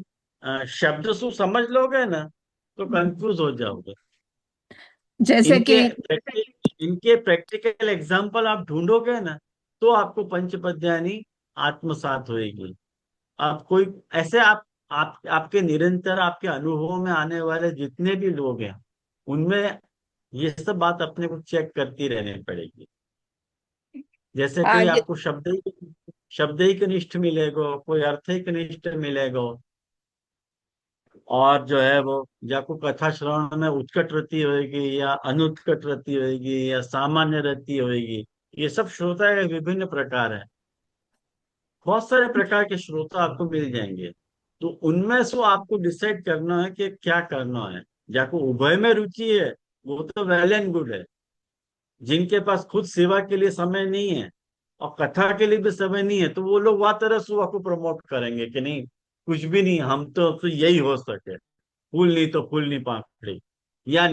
शब्द सु समझ लोगे ना तो कंफ्यूज हो जाओगे. जैसे कि इनके प्रैक्टिकल एग्जाम्पल आप ढूंढोगे ना तो आपको पंचपद्यानी आत्मसात होएगी. आप कोई ऐसे आप आपके निरंतर आपके अनुभव में आने वाले जितने भी लोग हैं उनमें ये सब बात अपने को चेक करती रहनी पड़ेगी. जैसे कोई ये आपको शब्दिक निष्ठ मिलेगा, कोई अर्थिक निष्ठ मिलेगा, और जो है वो जाको कथा श्रवण में उत्कट रति होगी या अनुत्कट रति होगी या सामान्य रति होगी, ये सब श्रोता के विभिन्न प्रकार है. बहुत सारे प्रकार के श्रोता आपको मिल जाएंगे. तो उनमें से आपको डिसाइड करना है कि क्या करना है. जाको उभय में रुचि है वो तो वेल एंड गुड है. जिनके पास खुद सेवा के लिए समय नहीं है और कथा के लिए भी समय नहीं है तो वो लोग वह तरह सुबह को प्रमोट करेंगे कि नहीं कुछ भी नहीं, हम तो यही हो सके, फूल नहीं तो फूल नहीं पाखड़ी, या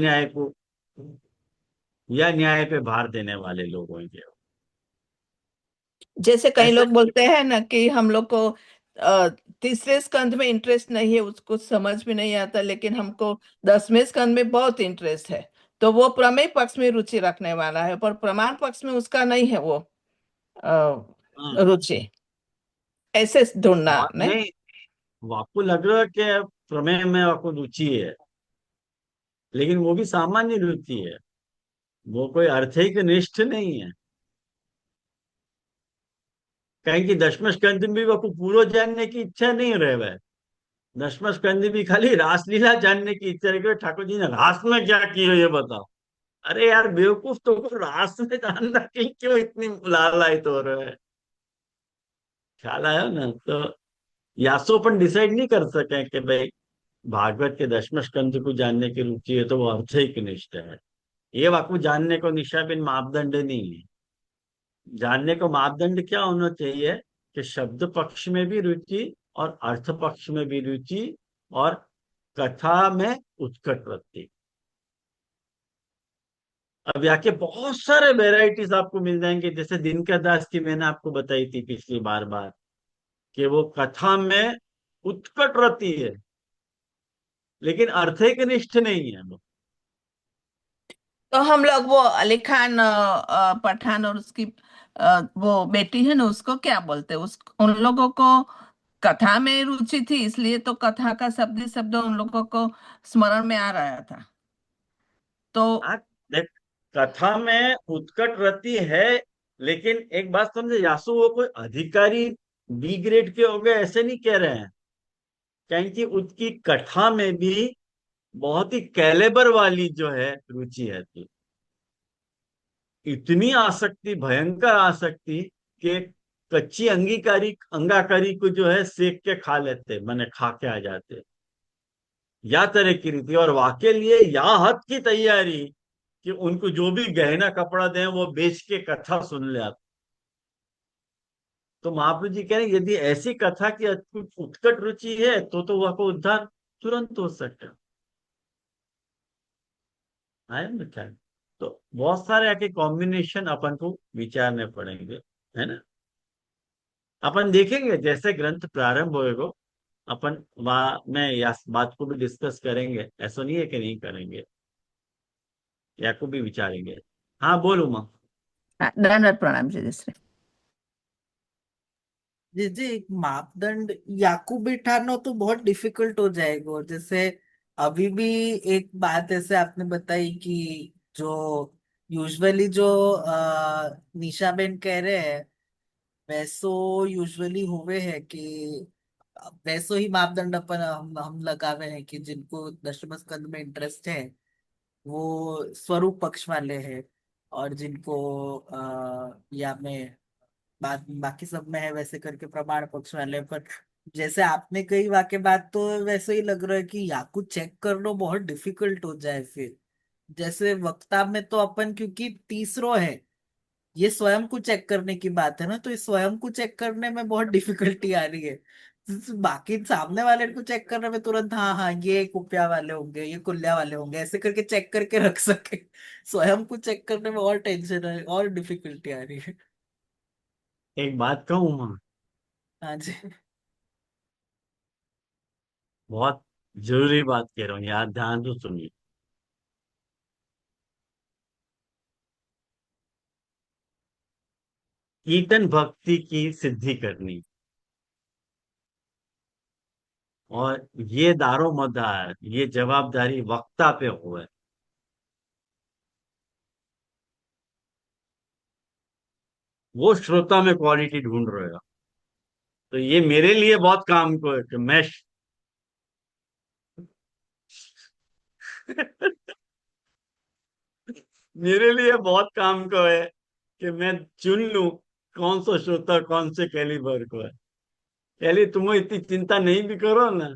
न्याय पे भार देने वाले लोग होंगे. जैसे कई ऐसा लोग बोलते हैं ना कि हम लोग को तीसरे स्कंद में इंटरेस्ट नहीं है, उसको समझ में नहीं आता, लेकिन हमको 10वें स्कंद में बहुत इंटरेस्ट है, तो वो प्रमेय पक्ष में रुचि रखने वाला है, पर प्रमाण पक्ष में उसका नहीं है वो हाँ, रुचि. ऐसे ढूंढना और नहीं. नहीं, वो आपको लग रहा है कि प्रमेय में आपको रुचि है, लेकिन वो भी सामान्य रुचि है, वो कोई अर्थिक निष्ठ नहीं है. कहीं कि दशम स्कंद में भी वो पूरा जानने की इच्छा नहीं रहे वह. दशम स्कंद भी खाली रासलीला जानने की इच्छा रहे, ठाकुर जी ने रास में क्या किया ये बताओ. अरे यार बेवकूफ, तो को रास में जानना के लिए क्यों इतनी लालायित हो रहे है. ख्याल आया ना. तो यासो अपन डिसाइड नहीं कर सके कि भाई भागवत के दशम स्कंद को जानने की रुचि है तो वो अर्थिक निष्ठ है. ये आपको जानने को निशा बिन मापदंड नहीं है. जानने को मापदंड क्या होना चाहिए कि शब्द पक्ष में भी रुचि और अर्थ पक्ष में भी रुचि और कथा में उत्कट वृत्ति. अब यहाँ के बहुत सारे वेराइटीज आपको मिल जाएंगे, जैसे दिनकर दास की मैंने आपको बताई थी पिछली बार कि वो कथा में उत्कट रहती है, लेकिन अर्थ एक निष्ठ नहीं है वो। तो हम लोग वो अली खान पठान और उसकी वो बेटी है ना, उसको क्या बोलते हैं, उस उन लोगों को कथा में रुचि थी, इसलिए तो कथा का शब्द शब्द उन लोगों को स्मरण में आ रहा था। तो आ, देख, कथा में उत्कट रति है, लेकिन एक बात समझे यासु, वो कोई अधिकारी बी ग्रेड के हो गए ऐसे नहीं कह रहे हैं, क्योंकि उसकी कथा में भी बहुत ही कैलेबर वाली जो है रुचि है थी। इतनी आसक्ति, भयंकर आसक्ति कि कच्ची अंगाकारी को जो है सेक के खा लेते, मैंने खा के आ जाते, या तरह की रीति, और वाके लिए या हद की तैयारी कि उनको जो भी गहना कपड़ा दें वो बेच के कथा सुन ले आप। तो महाप्रभु जी कह रहे हैं, यदि ऐसी कथा की उत्कट रुचि है तो वह को उद्धार तुरंत हो सकता है ना क्या। तो बहुत सारे आके कॉम्बिनेशन अपन को विचारने पड़ेंगे, है ना। अपन देखेंगे जैसे ग्रंथ प्रारंभ होएगा, अपन वहां में या बात को भी डिस्कस करेंगे, ऐसा नहीं है कि नहीं करेंगे, या को भी विचारेंगे। हाँ बोलू माँ। दंडवत प्रणाम जी दूसरे। जी जी, एक मापदंड याकूब बिठाना तो बहुत डिफिकल्ट हो जाएगा। और जैसे अभी भी एक बात ऐसे आपने बताई कि जो यूजुअली जो निशा बेन कह रहे हैं, वैसो यूजुअली हुए है कि वैसो ही मापदंड अपन हम लगावे हैं कि जिनको दशम स्कंद में इंटरेस्ट है वो स्वरूप पक्ष वाले हैं, और जिनको या में बाकी सब में है वैसे करके प्रमाण पक्ष वाले। पर जैसे आपने कही वाक्य बात, तो वैसे ही लग रहा है कि याकू चेक करना बहुत डिफिकल्ट हो जाए फिर। जैसे वक्ता में तो अपन, क्योंकि तीसरो है, ये स्वयं को चेक करने की बात है ना, तो इस स्वयं को चेक करने में बहुत डिफिकल्टी आ रही है। बाकी सामने वाले को चेक करने में तुरंत हाँ हाँ ये कुप्या वाले होंगे, ये कुल्ल्या वाले होंगे, ऐसे करके चेक करके रख सके। स्वयं को चेक करने में और टेंशन है और डिफिकल्टी आ रही है। एक बात कहूँ माँ, हाँ जी। बहुत जरूरी बात कह रहा हूँ यार, ध्यान से सुनिए। कीर्तन भक्ति की सिद्धि करनी, और ये दारो मदार, ये जवाबदारी वक्ता पे हुआ है। वो श्रोता में क्वालिटी ढूंढ रहेगा, तो ये मेरे लिए बहुत काम को है कि मैं मेरे लिए बहुत काम को है कि मैं चुन लूं कौन सा श्रोता कौन से कैलिबर को है। पहले तुम इतनी चिंता नहीं भी करो ना,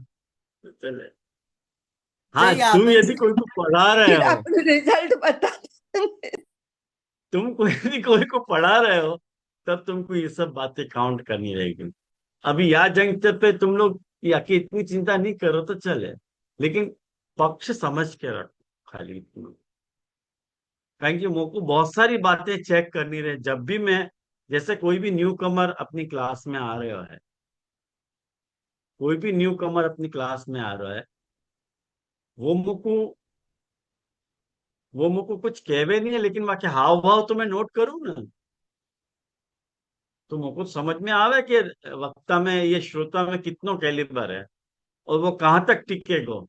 तो चले। हाँ, नहीं तुम आपन यदि कोई को पढ़ा रहे फिर हो, अपने रिजल्ट बता देंगे। तुम कोई को पढ़ा रहे हो, तब तुमको ये सब बातें काउंट करनी रहेगी। अभी यहाँ जंक्शन पे तुम लोग या कि इतनी चिंता नहीं करो तो चले, लेकिन पक्ष समझ के रखो खाली तुम। कारण कि मुझको बहुत सारी बातें चेक करनी रहे जब भी मैं, जैसे कोई भी न्यू कमर अपनी क्लास में आ रहे हो है, कोई भी न्यू कमर अपनी क्लास में आ रहा है, वो मुझको वो मुझको कुछ कहवे नहीं है, लेकिन वहां के हाव भाव तो मैं नोट करूँ ना, तो मुझको समझ में आवे कि वक्ता में, ये श्रोता में कितनो कैलिबर है, और वो कहाँ तक टिकेगो।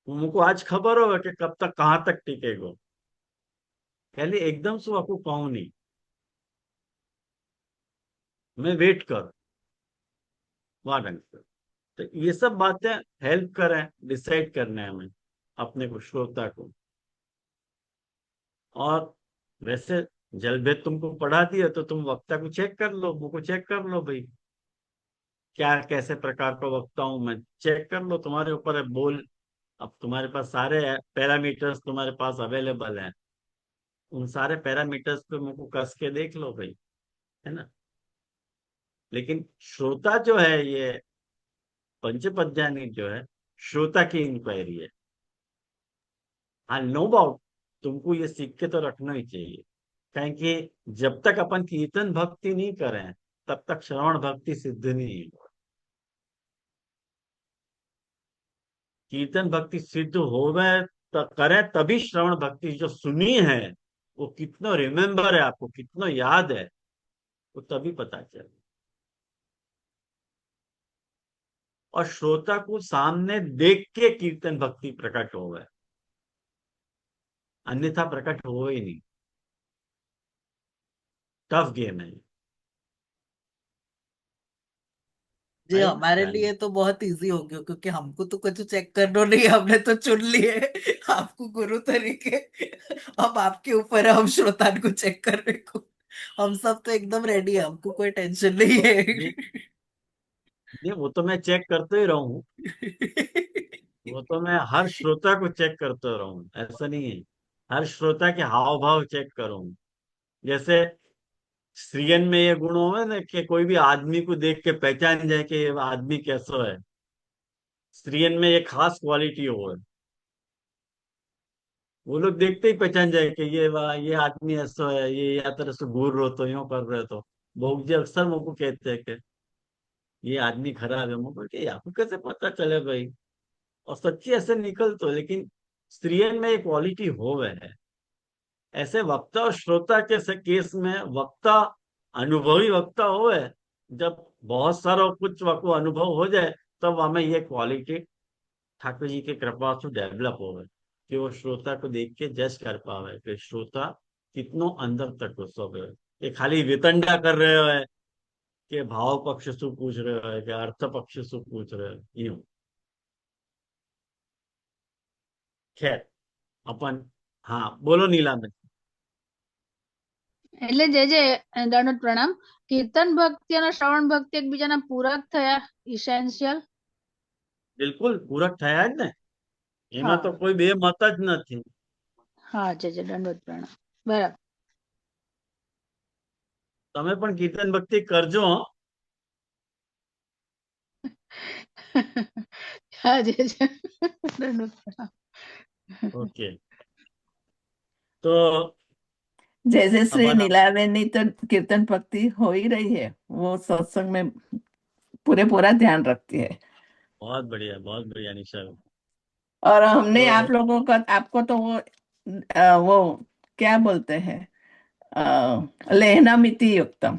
मुझको आज खबर हो कि कब तक कहाँ तक टिकेगो, पहले एकदम से आपको कहूँ नहीं, मैं वेट कर वहां ढंग से। तो ये सब बातें हेल्प करें डिसाइड करने में अपने को, श्रोता को। और वैसे जल भेद तुमको पढ़ा दिया, तो तुम वक्ता को चेक कर लो, मुझको चेक कर लो भाई, क्या कैसे प्रकार का वक्ता हूं मैं, चेक कर लो, तुम्हारे ऊपर है बोल। अब तुम्हारे पास सारे पैरामीटर्स तुम्हारे पास अवेलेबल हैं, उन सारे पैरामीटर्स पे मुझको कस के देख लो भाई, है ना। लेकिन श्रोता जो है, ये पंचपद्यानी जो है, श्रोता की इंक्वायरी है। हाँ नो डाउट, तुमको ये सीख के तो रखना ही चाहिए, कहें कि जब तक अपन कीर्तन भक्ति नहीं करें तब तक श्रवण भक्ति सिद्ध नहीं हो। कीर्तन भक्ति सिद्ध होवे करें तभी श्रवण भक्ति जो सुनी है वो कितना रिमेम्बर है, आपको कितना याद है, वो तभी पता चले। और श्रोता को सामने देख के कीर्तन भक्ति प्रकट होवे, अन्यथा प्रकट हो ही नहीं। टफ गेम है जी, भाई, हमारे जानिए। लिए तो बहुत इजी हो गया क्योंकि हमको तो कुछ चेक करना नहीं, हमने तो चुन लिए आपको गुरु तरीके। अब आपके ऊपर है हम श्रोता को चेक करने को। हम सब तो एकदम रेडी है, हमको कोई टेंशन नहीं तो है। ये वो तो मैं चेक करते ही रहूं, वो तो मैं हर श्रोता को चेक करते रहूं, ऐसा नहीं है। हर श्रोता के हाव भाव चेक करूं। जैसे स्त्रियन में ये गुण हो ना कि कोई भी आदमी को देख के पहचान जाए कि ये आदमी कैसा है, स्त्रियन में ये खास क्वालिटी हो है। वो लोग देखते ही पहचान जाए कि ये वाह ये आदमी ऐसा है, ये या तरह से घूर रहे तो यूं कर रहे तो। बहुत जी अक्सर मुझको कहते हैं कि ये आदमी खराब है, मुझको कि आपको कैसे पता चले भाई। और सच्ची ऐसे निकल तो, लेकिन स्त्रियन में ये क्वालिटी हो वह है। ऐसे वक्ता और श्रोता के केस में वक्ता अनुभवी वक्ता हो है, जब बहुत सारा कुछ को अनुभव हो जाए तब हमें ये क्वालिटी ठाकुर जी की कृपा से डेवलप हो गए कि वो श्रोता को देख के जज कर पावे कि श्रोता कितनो अंदर तक घुसो गए। ये खाली वितंडा कर रहे हो है कि भाव पक्ष से पूछ रहे हो है कि अर्थ पक्ष से पूछ रहे हो, यूं। खैर अपन, हाँ बोलो नीला में। એટલે જે જે દંડવત પ્રણામ, કીર્તન ભક્તિ અને શ્રવણ ભક્તિ એકબીજાના પૂરક થયા, ઇસેન્શિયલ. બિલકુલ પૂરક થયા જ ને, એમાં હા તો કોઈ બે મત જ નથી। હા જે દંડવત પ્રણામ, બરાબર. તમે પણ કીર્તન ભક્તિ કરજો હો। હા જે દંડવત પ્રણામ. ओके, तो जैसे श्री अपन नीलावेनी तो कीर्तन भक्ति हो ही रही है, वो सत्संग में पूरे पूरा ध्यान रखती है। बहुत बढ़िया निशा। और हमने आप तो लोगों का, आपको तो वो क्या बोलते हैं, लेहना मिति युक्तम।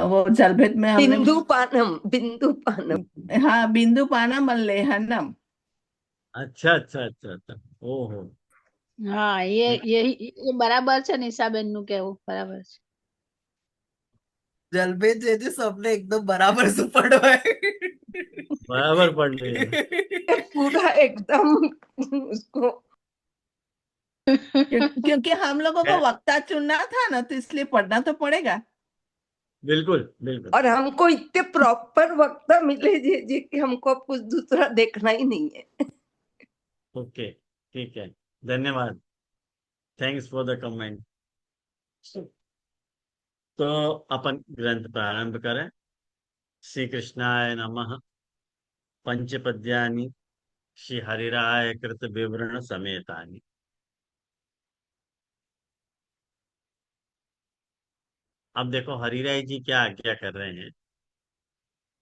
वो जलभेद में हमने, बिंदु पानम। हाँ, बिंदु पानम और लेहनम। अच्छा अच्छा अच्छा अच्छा, ओहो। હા એ બરાબર છે, નિશાબેન નું કેવું બરાબર છે. जलभेद जे सबने एकदम बराबर से पढ़ो है। बराबर पढ़ लिया। पूरा एकदम उसको। क्योंकि हम लोगों को खैर, वक्ता चुनना था ना, तो इसलिए पढ़ना तो पड़ेगा। बिल्कुल बिल्कुल। और हमको इतने प्रॉपर वक्ता मिले जी कि हमको अब कुछ दूसरा देखना ही नहीं है। ओके, ठीक है, धन्यवाद, थैंक्स फॉर द कमेंट। तो अपन ग्रंथ प्रारंभ करें। श्री कृष्णाय नमः। पंचपद्यानि श्री हरिराय कृत विवरण समेतानि। अब देखो हरिराय जी क्या आज्ञा कर रहे हैं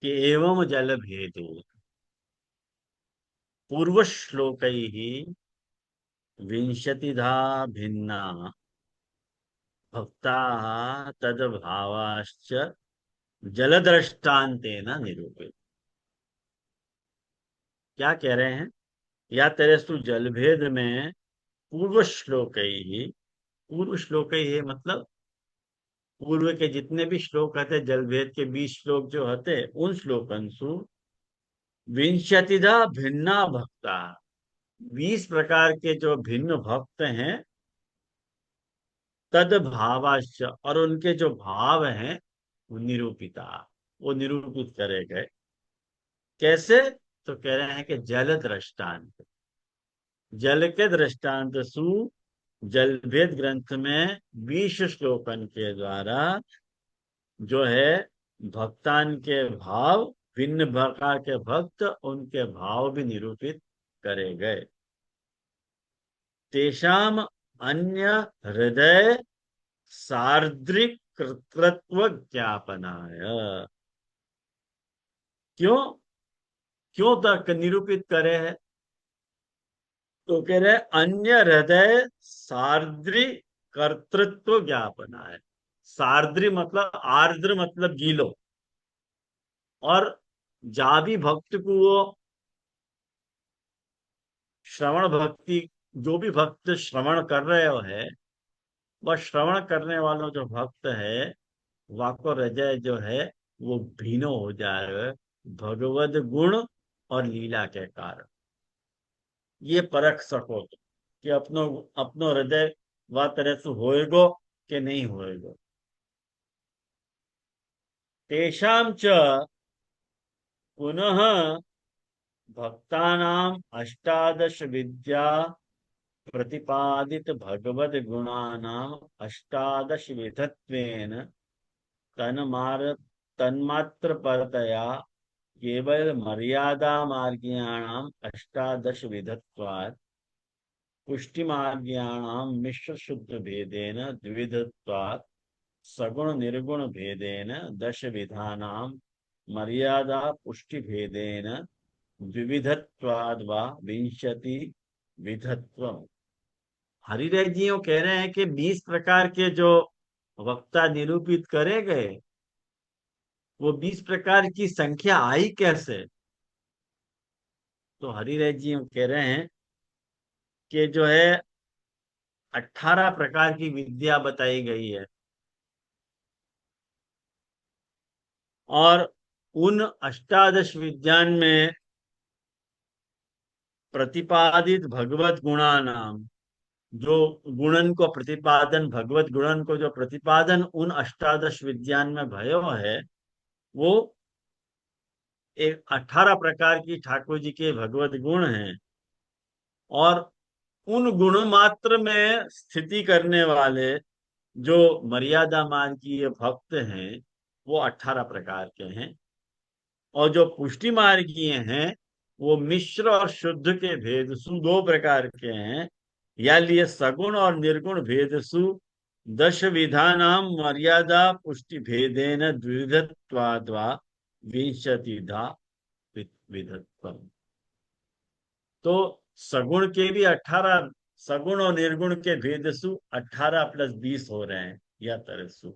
कि एवं जल भेदो पूर्व श्लोक ही विंशतिधा भिन्ना भक्ता तद्भावाश्च जलदृष्टान्तेन निरूपित। क्या कह रहे हैं, या तेरेस्तु जलभेद में पूर्व श्लोक ही, पूर्व श्लोक ही है मतलब पूर्व के जितने भी श्लोक आते जलभेद के 20 श्लोक जो होते उन श्लोकंसु विंशतिधा भिन्ना भक्ता, 20 प्रकार के जो भिन्न भक्त हैं, तद भावाश्च और उनके जो भाव हैं वो निरूपिता, वो निरूपित करे गए। कैसे, तो कह रहे हैं कि जल दृष्टांत, जल के दृष्टांत सु जलभेद ग्रंथ में 20 श्लोकन के द्वारा जो है भक्तान के भाव, भिन्न प्रकार के भक्त उनके भाव भी निरूपित करे गए। तेषाम अन्य हृदय सार्द्रिक कर्तृत्व ज्ञापनाय। क्यों क्यों तक निरूपित करे है? तो कह रहे अन्य हृदय सार्द्री कर्तृत्व ज्ञापनाय। सार्द्री मतलब आर्द्र मतलब गीलो। और जा भी भक्त को वो श्रवण भक्ति, जो भी भक्त श्रवण कर रहे हो है, वह श्रवण करने वालों जो भक्त है, वाको हृदय जो है वो भीनो हो जाए भगवद गुण और लीला के कारण। ये परख सको तो कि अपनो अपनो हृदय वह तरह से होएगो कि नहीं होएगो। तेषाम च पुनः भक्तानाम अष्टादश विद्या प्रतिपादित भगवद गुणानाम अष्टादश विधत्वेन तन्मार तन्मात्र परतया केवल मर्यादा मार्गियाणाम अष्टादश विधत्वात् पुष्टि मार्गियाणाम मिश्र शुद्ध भेदेन द्विविधत्वात् सगुण निर्गुण भेदेन दश विधानाम मर्यादा पुष्टि भेदेन द्विविधत्वाद वा विंशति विधत्वम। हरिराय जी यो कह रहे हैं कि 20 प्रकार के जो वक्ता निरूपित करे गए, वो 20 प्रकार की संख्या आई कैसे? तो हरिराय जी यो कह रहे हैं कि जो है 18 प्रकार की विद्या बताई गई है, और उन अष्टादश विद्यान में प्रतिपादित भगवत गुणा नाम, जो गुणन को प्रतिपादन, भगवत गुणन को जो प्रतिपादन उन अष्टादश विद्यान में भयो है, वो एक 18 प्रकार की ठाकुर जी के भगवत गुण हैं। और उन गुण मात्र में स्थिति करने वाले जो मर्यादा मार्गीय भक्त हैं, वो 18 प्रकार के हैं। और जो पुष्टि मार्गीय हैं, वो मिश्र और शुद्ध के भेदसु 2 प्रकार के हैं। या लिए सगुण और निर्गुण भेदसु दश विधानाम मर्यादा पुष्टि भेदेन द्विविधत्वाद्वा विंशतिधा विधत्वम। तो सगुण के भी 18, सगुण और निर्गुण के भेदसु 18 + 20 हो रहे हैं, या तरसु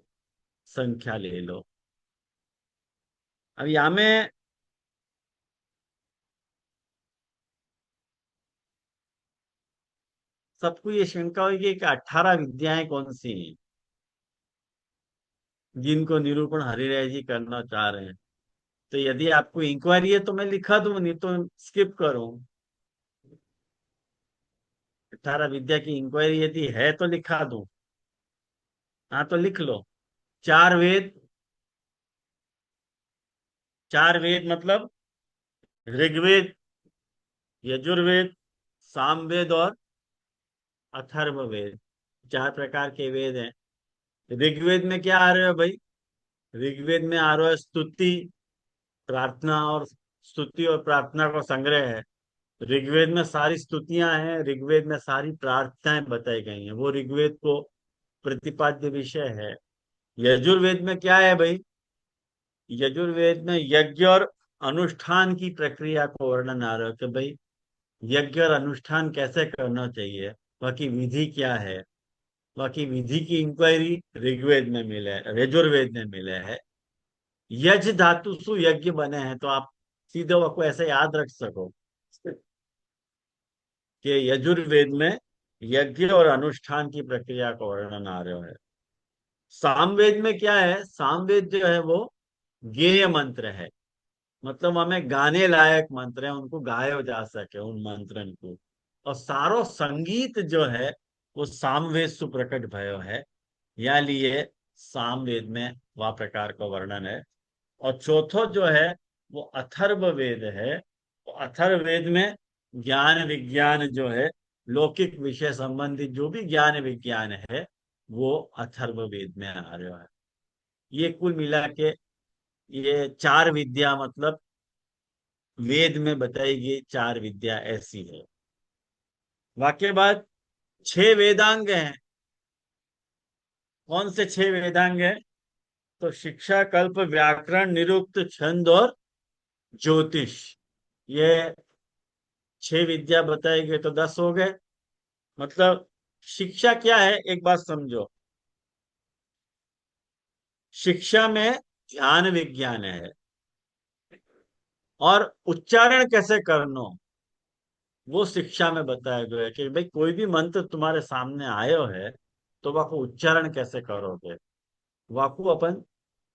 संख्या ले लो। अब यहां में सबको ये शंका होगी कि 18 विद्याएं कौन सी हैं जिनको निरूपण हरिराय जी करना चाह रहे हैं। तो यदि आपको इंक्वायरी है तो मैं लिखा दूं, नहीं तो स्किप करूं। 18 विद्या की इंक्वायरी यदि है तो लिखा दूं। हाँ तो लिख लो। 4 वेद, 4 वेद मतलब ऋग्वेद, यजुर्वेद, सामवेद और अथर्ववेद, 4 प्रकार के वेद हैं। ऋग्वेद में क्या आ रहा है भाई? ऋग्वेद में आ रहा है स्तुति, प्रार्थना, और स्तुति और प्रार्थना का संग्रह है। ऋग्वेद में सारी स्तुतियां हैं, ऋग्वेद में सारी प्रार्थनाएं बताई गई हैं, वो ऋग्वेद को प्रतिपाद्य विषय है। यजुर्वेद में क्या है भाई? यजुर्वेद में यज्ञ और अनुष्ठान की प्रक्रिया को वर्णन आ रहा है कि भाई यज्ञ और अनुष्ठान कैसे करना चाहिए, वह की विधि क्या है। वह की विधि की इंक्वायरी ऋग्वेद में मिले है, यजुर्वेद में मिले है। यज धातु सु यज्ञ बने हैं, तो आप सीधे वह ऐसे याद रख सको कि यजुर्वेद में यज्ञ और अनुष्ठान की प्रक्रिया का वर्णन आ रहा है। सामवेद में क्या है? सामवेद जो है वो गेय मंत्र है, मतलब हमें गाने लायक मंत्र है, उनको गाया जा सके उन मंत्रन को। और सारो संगीत जो है वो सामवेद सुप्रकट भयो है, या लिए सामवेद में वह प्रकार का वर्णन है। और चौथो जो है वो अथर्ववेद है। तो अथर्ववेद में ज्ञान विज्ञान जो है, लौकिक विषय संबंधित जो भी ज्ञान विज्ञान है, वो अथर्ववेद में आ रहा है। ये कुल मिला के ये 4 विद्या, मतलब वेद में बताई गई 4 विद्या ऐसी है। वाक्य बाद छह वेदांग हैं। कौन से छह वेदांग हैं? तो शिक्षा, कल्प, व्याकरण, निरुक्त, छंद और ज्योतिष। ये छह विद्या बताई गई तो 10 हो गए। मतलब शिक्षा क्या है, एक बात समझो। शिक्षा में ध्यान विज्ञान है, और उच्चारण कैसे करना वो शिक्षा में बताया गया है कि भाई कोई भी मंत्र तुम्हारे सामने आयो है तो वह को उच्चारण कैसे करोगे। वाकु अपन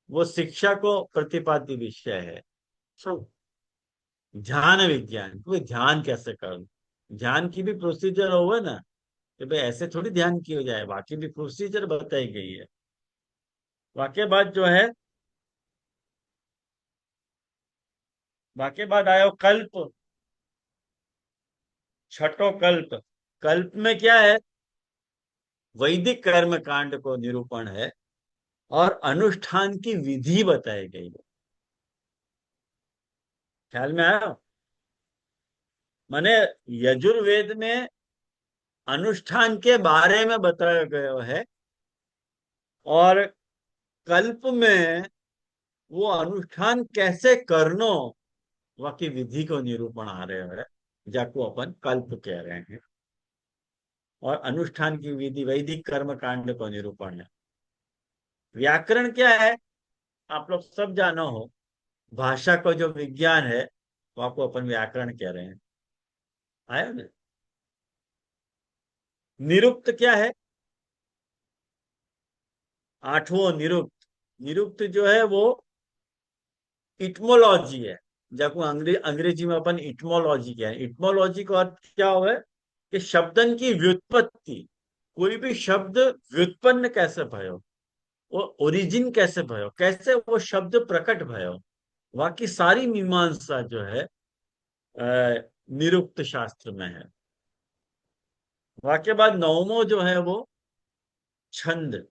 वो शिक्षा को प्रतिपाद्य विषय है। सो ध्यान विज्ञान, कोई ध्यान कैसे करो, ध्यान की भी प्रोसीजर होगा ना, कि भाई ऐसे थोड़ी ध्यान किया जाए, बाकी भी प्रोसीजर बताई गई है। वाक्य बाद जो है, वाक्य बाद आयो कल्प। छठो कल्प। कल्प में क्या है? वैदिक कर्म कांड को निरूपण है और अनुष्ठान की विधि बताई गई है। ख्याल में आया? माने यजुर्वेद में अनुष्ठान के बारे में बताया गया है, और कल्प में वो अनुष्ठान कैसे करनो वह की विधि को निरूपण आ रहे है, जाको अपन कल्प कह रहे हैं। और अनुष्ठान की विधि वैदिक कर्म कांड को निरूपण है। व्याकरण क्या है? आप लोग सब जानो हो, भाषा को जो विज्ञान है वो आपको अपन व्याकरण कह रहे हैं। आया ना? निरुक्त क्या है? आठवां निरुक्त। निरुक्त जो है वो इटमोलॉजी है, जाको अंग्रेजी में अपन इटमोलॉजी क्या है। इटमोलॉजी का अर्थ क्या हुआ कि शब्दन की व्युत्पत्ति। कोई भी शब्द व्युत्पन्न कैसे भयो, वो ओरिजिन कैसे भयो, कैसे वो शब्द प्रकट भयो, बाकी सारी मीमांसा जो है निरुक्त शास्त्र में है। वाक्य बाद नवमो जो है वो छंद।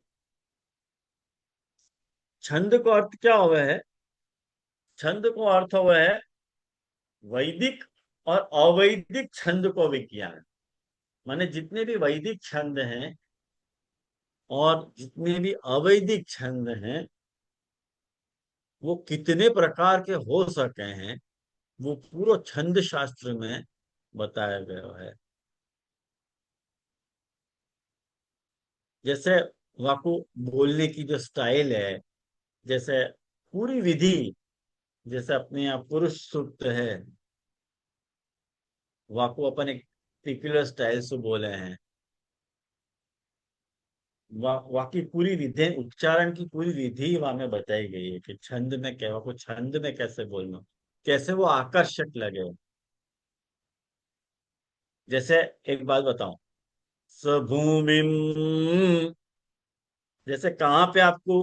छंद को अर्थ क्या हुआ है? छंद को अर्थ हुआ है वैदिक और अवैदिक छंद को विज्ञान। माने जितने भी वैदिक छंद हैं और जितने भी अवैदिक छंद हैं वो कितने प्रकार के हो सके हैं, वो पूरा छंद शास्त्र में बताया गया है। जैसे वाकु बोलने की जो स्टाइल है, जैसे पूरी विधि, जैसे अपने यहाँ पुरुष सूक्त है, वाकु अपन एक पर्टिकुलर स्टाइल से बोले हैं। वाकी पूरी विधि, उच्चारण की पूरी विधि वहां में बताई गई है कि छंद में क्या, को छंद में कैसे बोलना, कैसे वो आकर्षक लगे। जैसे एक बात बताऊं, सभूमिम, जैसे कहाँ पे आपको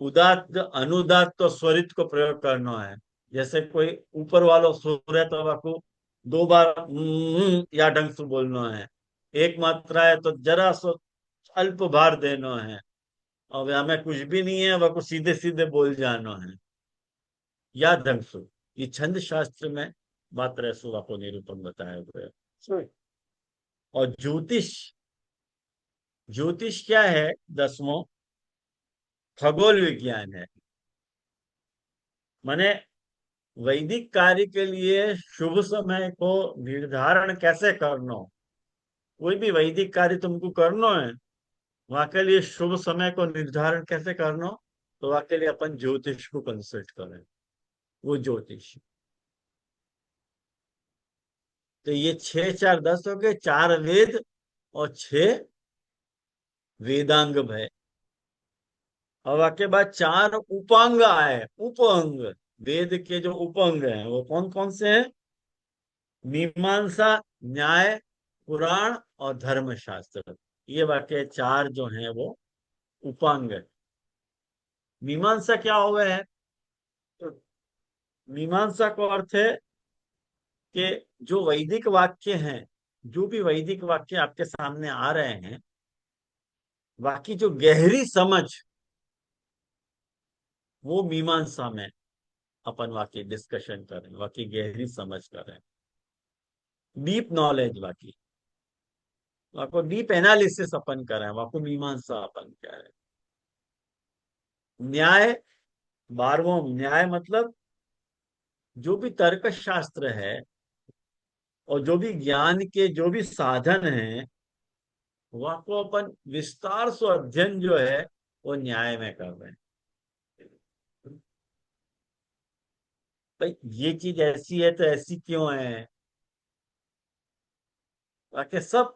उदात्त अनुदात्त और स्वरित को प्रयोग करना है। जैसे कोई ऊपर वाला सुर है तो आपको 2 बार या ढंग से बोलना है। एक मात्रा है तो जरा सो अल्प भार देना है, और हमें कुछ भी नहीं है वह को सीधे सीधे बोल जाना है या ढंग से। ये छंद शास्त्र में मात्रा सुरा को निरूपण बताया हुआ है। और ज्योतिष, ज्योतिष क्या है? 10वां खगोल विज्ञान है। माने वैदिक कार्य के लिए शुभ समय को निर्धारण कैसे करना, कोई भी वैदिक कार्य तुमको करना है, वहां के लिए शुभ समय को निर्धारण कैसे करना, तो वहां के लिए अपन ज्योतिष को कंसल्ट करें, वो ज्योतिष। तो ये 6 4 10 हो गए, 4 वेद और 6 वेदांग है। और वाक्य बाद 4 उपांग आए। उपअंग, वेद के जो उपअंग हैं वो कौन कौन से हैं? मीमांसा, न्याय, पुराण और धर्मशास्त्र। ये वाक्य 4 जो हैं वो उपांग है। मीमांसा क्या हुआ है? तो मीमांसा को अर्थ है कि जो वैदिक वाक्य हैं, जो भी वैदिक वाक्य आपके सामने आ रहे हैं, बाकी जो गहरी समझ वो मीमांसा में अपन वाक्य डिस्कशन करें, वाक्य गहरी समझ करें, डीप नॉलेज बाकी। वाको डीप एनालिसिस अपन कर रहे हैं, वाको मीमांसा अपन कह रहे हैं। न्याय, 12वां न्याय मतलब जो भी तर्क शास्त्र है और जो भी ज्ञान के जो भी साधन हैं, वाको अपन विस्तार से अध्ययन जो है वो न्याय में कर रहे हैं। भाई ये चीज ऐसी है तो ऐसी क्यों है, बाकी सब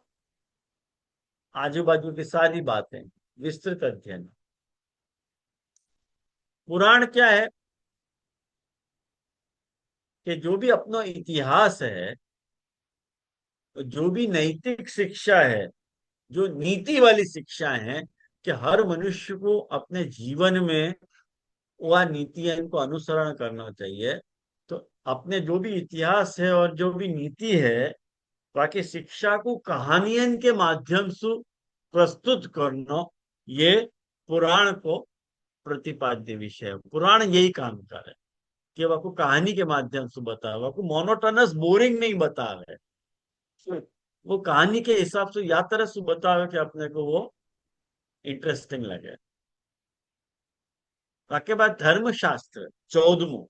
आजू बाजू की सारी बातें विस्तृत अध्ययन। पुराण क्या है कि जो भी अपना इतिहास है, जो भी नैतिक शिक्षा है, जो नीति वाली शिक्षा है कि हर मनुष्य को अपने जीवन में वह नीतियां इनको अनुसरण करना चाहिए, तो अपने जो भी इतिहास है और जो भी नीति है, बाकी शिक्षा को कहानियन के माध्यम से प्रस्तुत करना, ये पुराण को प्रतिपाद्य विषय है। पुराण यही काम कर है कि वह को कहानी के माध्यम से बता, वह को मोनोटोनस बोरिंग नहीं बता है, वो कहानी के हिसाब से या तरह से बतावे कि अपने को वो इंटरेस्टिंग लगे। उसके बाद धर्मशास्त्र 14वां।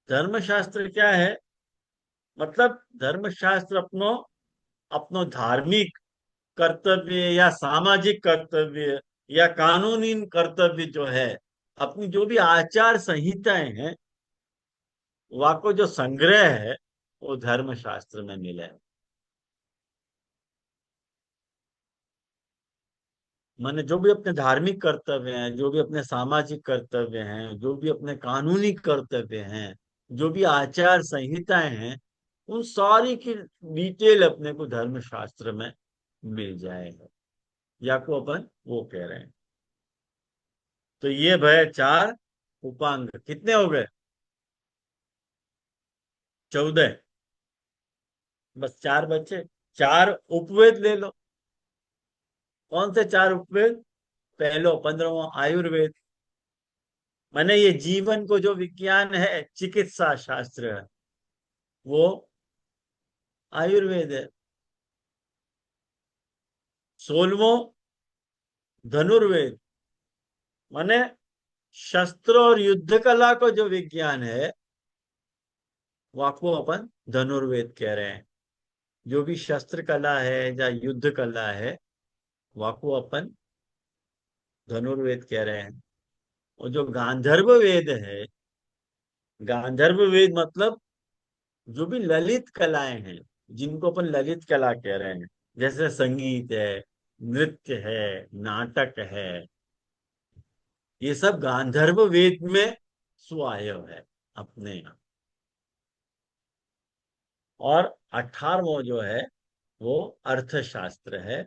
धर्मशास्त्र क्या है, मतलब धर्मशास्त्र अपनो अपनो धार्मिक कर्तव्य या सामाजिक कर्तव्य या कानूनी कर्तव्य जो है, अपनी जो भी आचार संहिताएं हैं, वाको जो संग्रह है वो धर्मशास्त्र में मिला है। माने जो भी अपने धार्मिक कर्तव्य हैं, जो भी अपने सामाजिक कर्तव्य हैं, जो भी अपने कानूनी कर्तव्य हैं, जो भी आचार संहिताएं हैं, उन सारी की डिटेल अपने को धर्मशास्त्र में मिल जाएगा, या को अपन वो कह रहे हैं। तो ये भय 4 उपांग, कितने हो गए? 14। बस 4 बच्चे। 4 उपवेद ले लो। कौन से 4 उपवेद? पहलो 15वां आयुर्वेद, माने ये जीवन को जो विज्ञान है, चिकित्सा शास्त्र है, वो आयुर्वेद है। 16वां धनुर्वेद, माने शस्त्र और युद्ध कला को जो विज्ञान है, वाको अपन धनुर्वेद कह रहे हैं। जो भी शस्त्र कला है या युद्ध कला है, वाको अपन धनुर्वेद कह रहे हैं। और जो गांधर्व वेद है, गांधर्व वेद मतलब जो भी ललित कलाएं हैं, जिनको अपन ललित कला कह रहे हैं, जैसे संगीत है, नृत्य है, नाटक है, ये सब गांधर्व वेद में सुआयव है अपने यहाँ। और 18वां जो है वो अर्थशास्त्र है।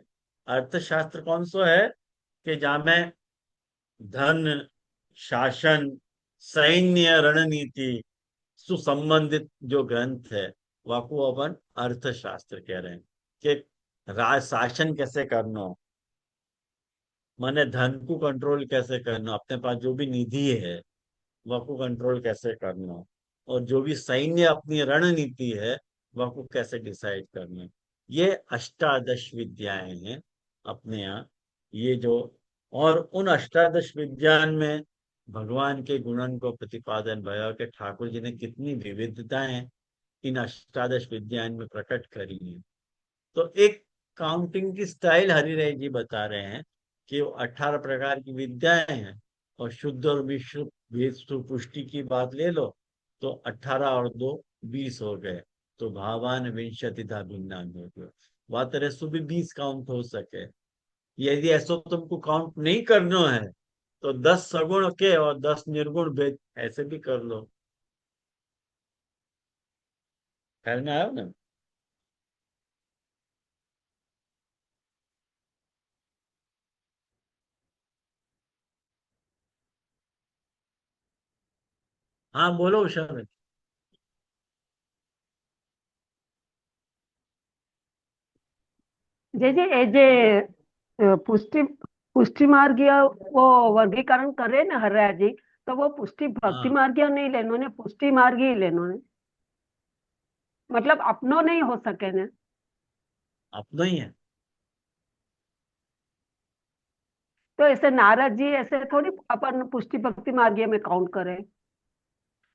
अर्थशास्त्र कौन सा है कि जहां में धन, शासन, सैन्य, रणनीति सुसंबंधित जो ग्रंथ है, वाको अपन अर्थशास्त्र कह रहे हैं कि राज शासन कैसे करना, माने धन को कंट्रोल कैसे करना, अपने पास जो भी निधि है वह को कंट्रोल कैसे करना, और जो भी सैन्य अपनी रणनीति है वह को कैसे डिसाइड करना। ये अष्टादश विद्याएं हैं अपने यहाँ, ये जो, और उन अष्टादश विद्यान में भगवान के गुणन को प्रतिपादन भया कि ठाकुर जी ने कितनी विविधताएं इन अष्टादश विद्यान में प्रकट करी है। तो एक काउंटिंग की स्टाइल हरिराय जी बता रहे हैं कि वो 18 प्रकार की विद्याएं हैं, और शुद्ध और विशुद्ध भेद पुष्टि की बात ले लो तो 18 और 2 20 हो गए, तो भावान विंशति था भिन्ना हो गए। वह तरह से भी 20 काउंट हो सके। यदि ऐसा तुमको काउंट नहीं करना है तो 10 सगुण के और 10 निर्गुण भेद ऐसे भी कर लो। ख्याल में आयो ना? हाँ बोलो उषा में। જે એ જે પુષ્ટિ પુષ્ટિ માર્ગીય वो वर्गीकरण करे ना हरिराज जी, तो वो पुष्टि भक्ति हाँ मार्गीय नहीं लेनो ने, पुष्टि मार्गी ही लेनो ने, मतलब अपनो नहीं हो सके ने। अपना ही है। तो ऐसे नारद जी ऐसे थोड़ी अपन पुष्टि भक्ति मार्गीय में काउंट करें।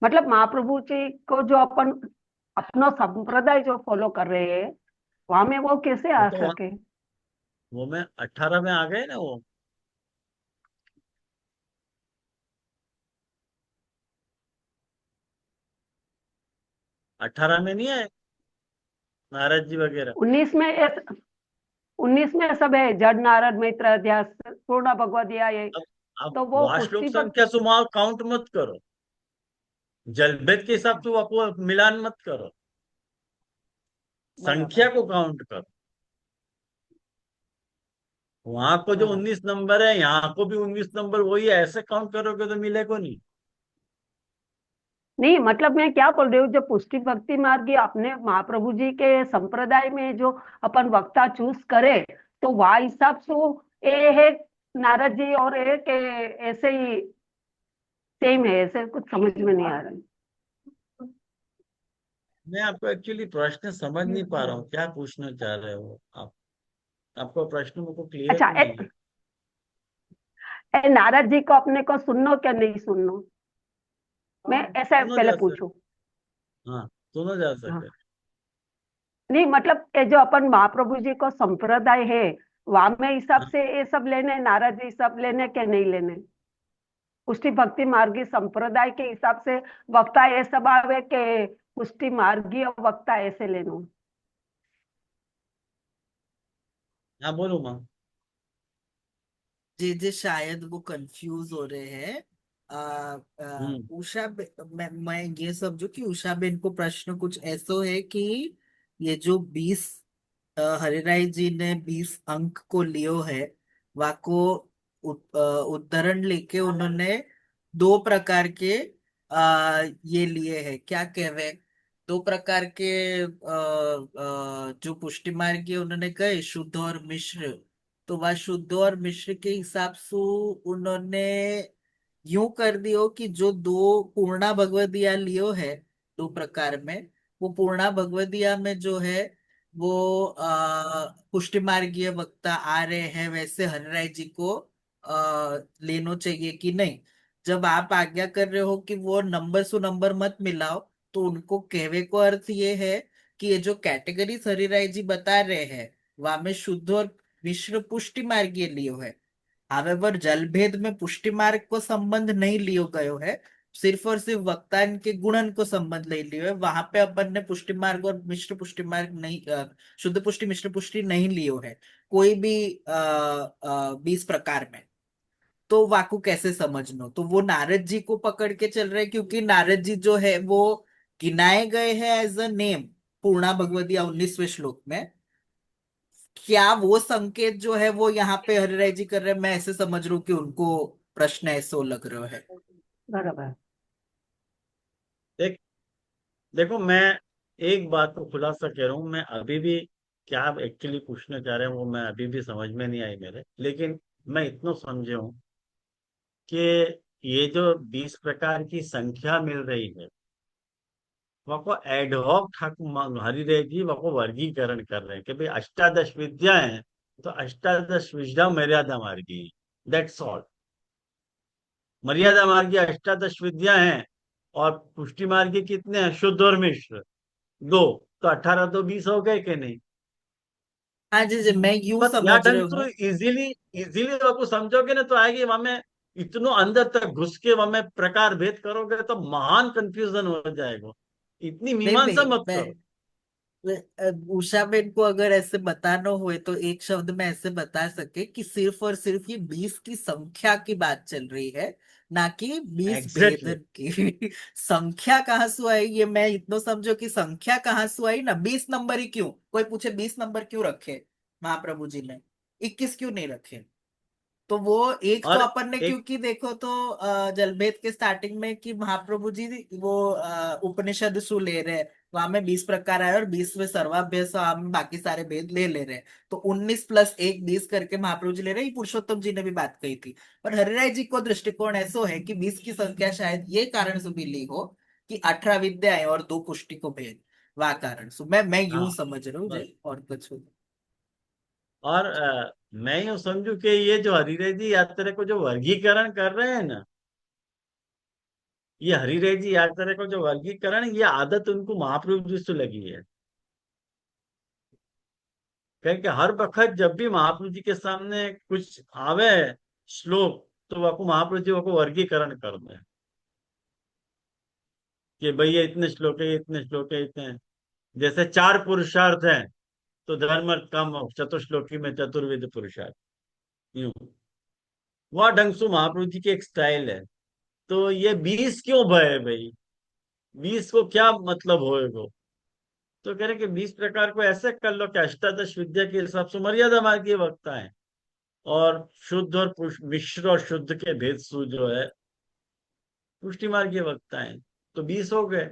मतलब महाप्रभु जी को जो अपन अपना संप्रदाय जो फॉलो कर रहे हैं वहां में वो कैसे वो आ तो सके? वो में 18 में आ गए ना वो। 18 में नहीं आए नारद जी वगैरह। 19 में 19 में सब है, जड़ नारद मित्र अध्यास पूर्ण भगवत गीता ये। अब अब तो वो वहां श्लोक पुष्टि भक्ति। संख्या सुमार काउंट मत करो, जलभेद के हिसाब से आपको मिलान मत करो, संख्या बराबर को काउंट करो। वहां को जो बराबर। 19 नंबर है यहाँ को भी 19 नंबर वही है, ऐसे काउंट करोगे तो मिलेगा नहीं। नहीं मतलब मैं क्या बोल रही हूँ, जो पुष्टि भक्ति मार्ग ये अपने महाप्रभु जी के संप्रदाय में जो अपन वक्ता चूज करे तो वह हिसाब से वो ए है नारद जी और ए के ऐसे ही सेम है, ऐसे कुछ समझ में नहीं आ रहा है। मैं आपको एक्चुअली प्रश्न समझ नहीं पा रहा हूँ, क्या पूछना चाह रहे हो आप? आपका प्रश्न मुझको क्लियर अच्छा नहीं है। नारद जी को अपने को सुनना क्या नहीं सुनना, मैं ऐसा दोनों पहले जा सके। पूछूं। हाँ, दोनों जा हाँ सके। नहीं मतलब ये जो अपन महाप्रभु जी को संप्रदाय है वहां में हिसाब हाँ, से ये सब लेने, नारद जी सब लेने के नहीं लेने, पुष्टि भक्ति मार्गी संप्रदाय के हिसाब से वक्ता ये सब आवे के पुष्टि मार्गी और वक्ता ऐसे लेनो। हाँ बोलो माँ। जी शायद वो कंफ्यूज हो रहे हैं। हम्म। मैं ये समझू कि उषा बेन को प्रश्न कुछ ऐसो है कि ये जो 20 हरिराय जी ने 20 अंक को लियो है वाको उदाहरण लेके उन्होंने दो प्रकार के ये लिए है, क्या कहवे, दो प्रकार के जो पुष्टि मार्ग उन्होंने कहे शुद्ध और मिश्र। तो वह शुद्ध और मिश्र के हिसाब से उन्होंने यूं कर दियो कि जो दो पूर्णा भगवदिया लियो है दो प्रकार में, वो पूर्णा भगवदिया में जो है वो पुष्टि मार्गीय वक्ता आ रहे हैं, वैसे हरिराय जी को लेनो चाहिए कि नहीं। जब आप आज्ञा कर रहे हो कि वो नंबर सु नंबर मत मिलाओ, तो उनको कहवे को अर्थ ये है कि ये जो कैटेगरी हरिराय जी बता रहे हैं वहां में शुद्ध और मिश्र पुष्टि मार्गीय लियो है। हावेवर जलभेद में पुष्टि मार्ग को संबंध नहीं लियो गयो है, सिर्फ और सिर्फ वक्तान के गुणन को संबंध ले लियो है। वहां पे अपन ने पुष्टि मार्ग और मिश्र पुष्टि मार्ग नहीं, शुद्ध पुष्टि मिश्र पुष्टि नहीं लियो है कोई भी 20 प्रकार में। तो वाकु कैसे समझनो, तो वो नारद जी को पकड़ के चल रहे हैं क्योंकि नारद जी जो है वो गिनाए गए हैं एज अ नेम पूर्णा भगवदिया 19वें श्लोक में। क्या वो संकेत जो है वो यहाँ पे हरिराय जी कर रहे हैं, मैं ऐसे समझ रहा हूँ कि उनको प्रश्न ऐसो लग रहा है। बराबर। देख देखो, मैं एक बात को खुलासा कह रहा हूँ, मैं अभी भी क्या आप एक्चुअली पूछना चाह रहे हैं वो मैं अभी भी समझ में नहीं आई मेरे, लेकिन मैं इतना समझे हूँ कि ये जो 20 प्रकार की संख्या मिल रही है वह एडहॉक ठाकुर हरिदेव जी वह वर्गीकरण कर रहे हैं कि भाई अष्टादश विद्या है, तो अष्टादश विद्या मर्यादा मार्गी, दैट्स ऑल। मर्यादा मार्गी अष्टादश विद्या हैं और पुष्टि मार्गी कितने हैं, शुद्ध और मिश्र दो, तो 18 तो 20 हो गए कि नहीं? हाँ जी मैं यूं बस यहाँ समझ रहा ढंग से हूँ। इजीली इजीली आपको समझोगे ना तो आएगी, वहां में इतनो अंदर तक घुस के वहां में प्रकार भेद करोगे तो महान कंफ्यूजन हो जाएगा। इतनी नहीं मीमांसा मत करो। उषा बेन को अगर ऐसे बताना हो तो एक शब्द में ऐसे बता सके कि सिर्फ और सिर्फ ये 20 की संख्या की बात चल रही है, ना कि 20 एग्जैक्टली। भेदन की। संख्या कहाँ से आई, ये मैं इतना समझो कि संख्या कहाँ से आई ना, 20 नंबर ही क्यों, कोई पूछे 20 नंबर क्यों रखे महाप्रभु जी ने, 21 क्यों नहीं रखे। तो वो एक तो और अपन ने एक क्योंकि देखो तो जलभेद के स्टार्टिंग में कि महाप्रभु जी वो उपनिषद सु ले रहे हैं, वहां में 20 प्रकार आए और 20 में सर्वाभ्यास में बाकी सारे भेद ले ले रहे हैं। तो 19 प्लस 1 20 करके महाप्रभु जी ले रहे हैं, ये पुरुषोत्तम जी ने भी बात कही थी। पर हरिराय जी को दृष्टिकोण ऐसो है कि 20 की संख्या शायद ये कारण से मिली हो कि 18 विद्याएं और 2 पुष्टि को भेद, वह कारण सो मैं यूं हाँ, समझ रहा हूँ बस और कुछ। और मैं यूं समझू कि ये जो हरिरे जी यात्रा को जो वर्गीकरण कर रहे हैं ना, ये हरिरे जी यात्रा को जो वर्गीकरण, ये आदत उनको महाप्रभु जी से लगी है। कहें कि हर वक्त जब भी महाप्रभु जी के सामने कुछ आवे श्लोक, तो वह महाप्रभु जी को वर्गीकरण कर दे कि भाई ये इतने श्लोक है, ये इतने श्लोक है, इतने हैं। जैसे चार पुरुषार्थ हैं, तो धर्म अर्थ काम मोक्ष, चतुर्श्लोकी में चतुर्विध पुरुषार्थ, यूं वह ढंग से महाप्रभु जी की एक स्टाइल है। तो ये 20 क्यों भय भाई, 20 को क्या मतलब होएगा? तो कह रहे कि 20 प्रकार को ऐसे कर लो कि अष्टादश विद्या के हिसाब से मर्यादा मार्गीय वक्ता है, और शुद्ध और मिश्र और शुद्ध के भेद सु जो है पुष्टि मार्गीय वक्ता है। तो 20 हो गए।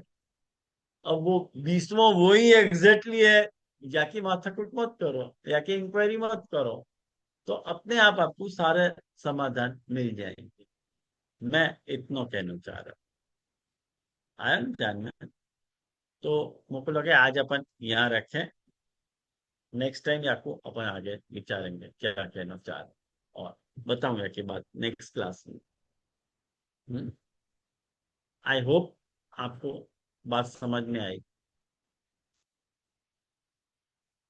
अब वो 20वां वही एग्जैक्टली है, या कि माथाकुट मत करो, या कि इंक्वायरी मत करो, तो अपने आप आपको सारे समाधान मिल जाएंगे। मैं इतना कहना चाह रहा हूँ, आया ना ध्यान में? तो मुझको लगे आज अपन यहाँ रखें, नेक्स्ट टाइम आपको अपन आगे विचारेंगे क्या कहना चाह रहे हैं, और बताऊंगा कि बात नेक्स्ट क्लास में। आई होप आपको बात समझ में आई।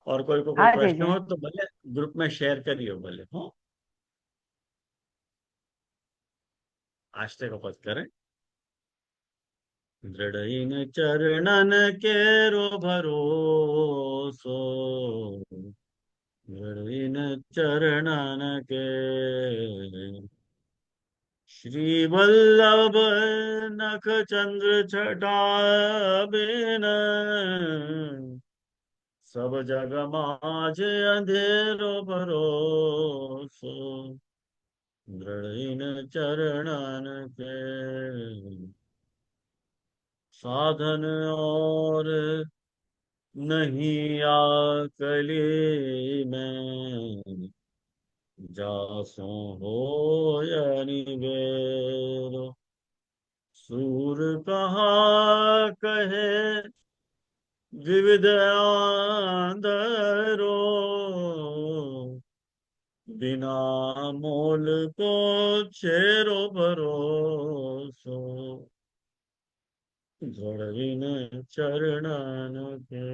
और कोई को कोई हाँ जी प्रश्न जी। हो तो भले ग्रुप में शेयर करियो, भले हो आस्ते को पत करें। दृढ़ इन चरणन के रो भरोसो, दृढ़ इन चरणन के, श्री वल्लभ नख चंद्र छटा बिन, सब जग माझे अंधेरो भरोसो, दृढ़ इन चरणन के, साधन और नहीं आकली में, जासो हो अनिबेरो, सूर कहा कहे विविध आंधरो, बिना मोल को छेरो भरोसो, दृढ़ इन चरणन के।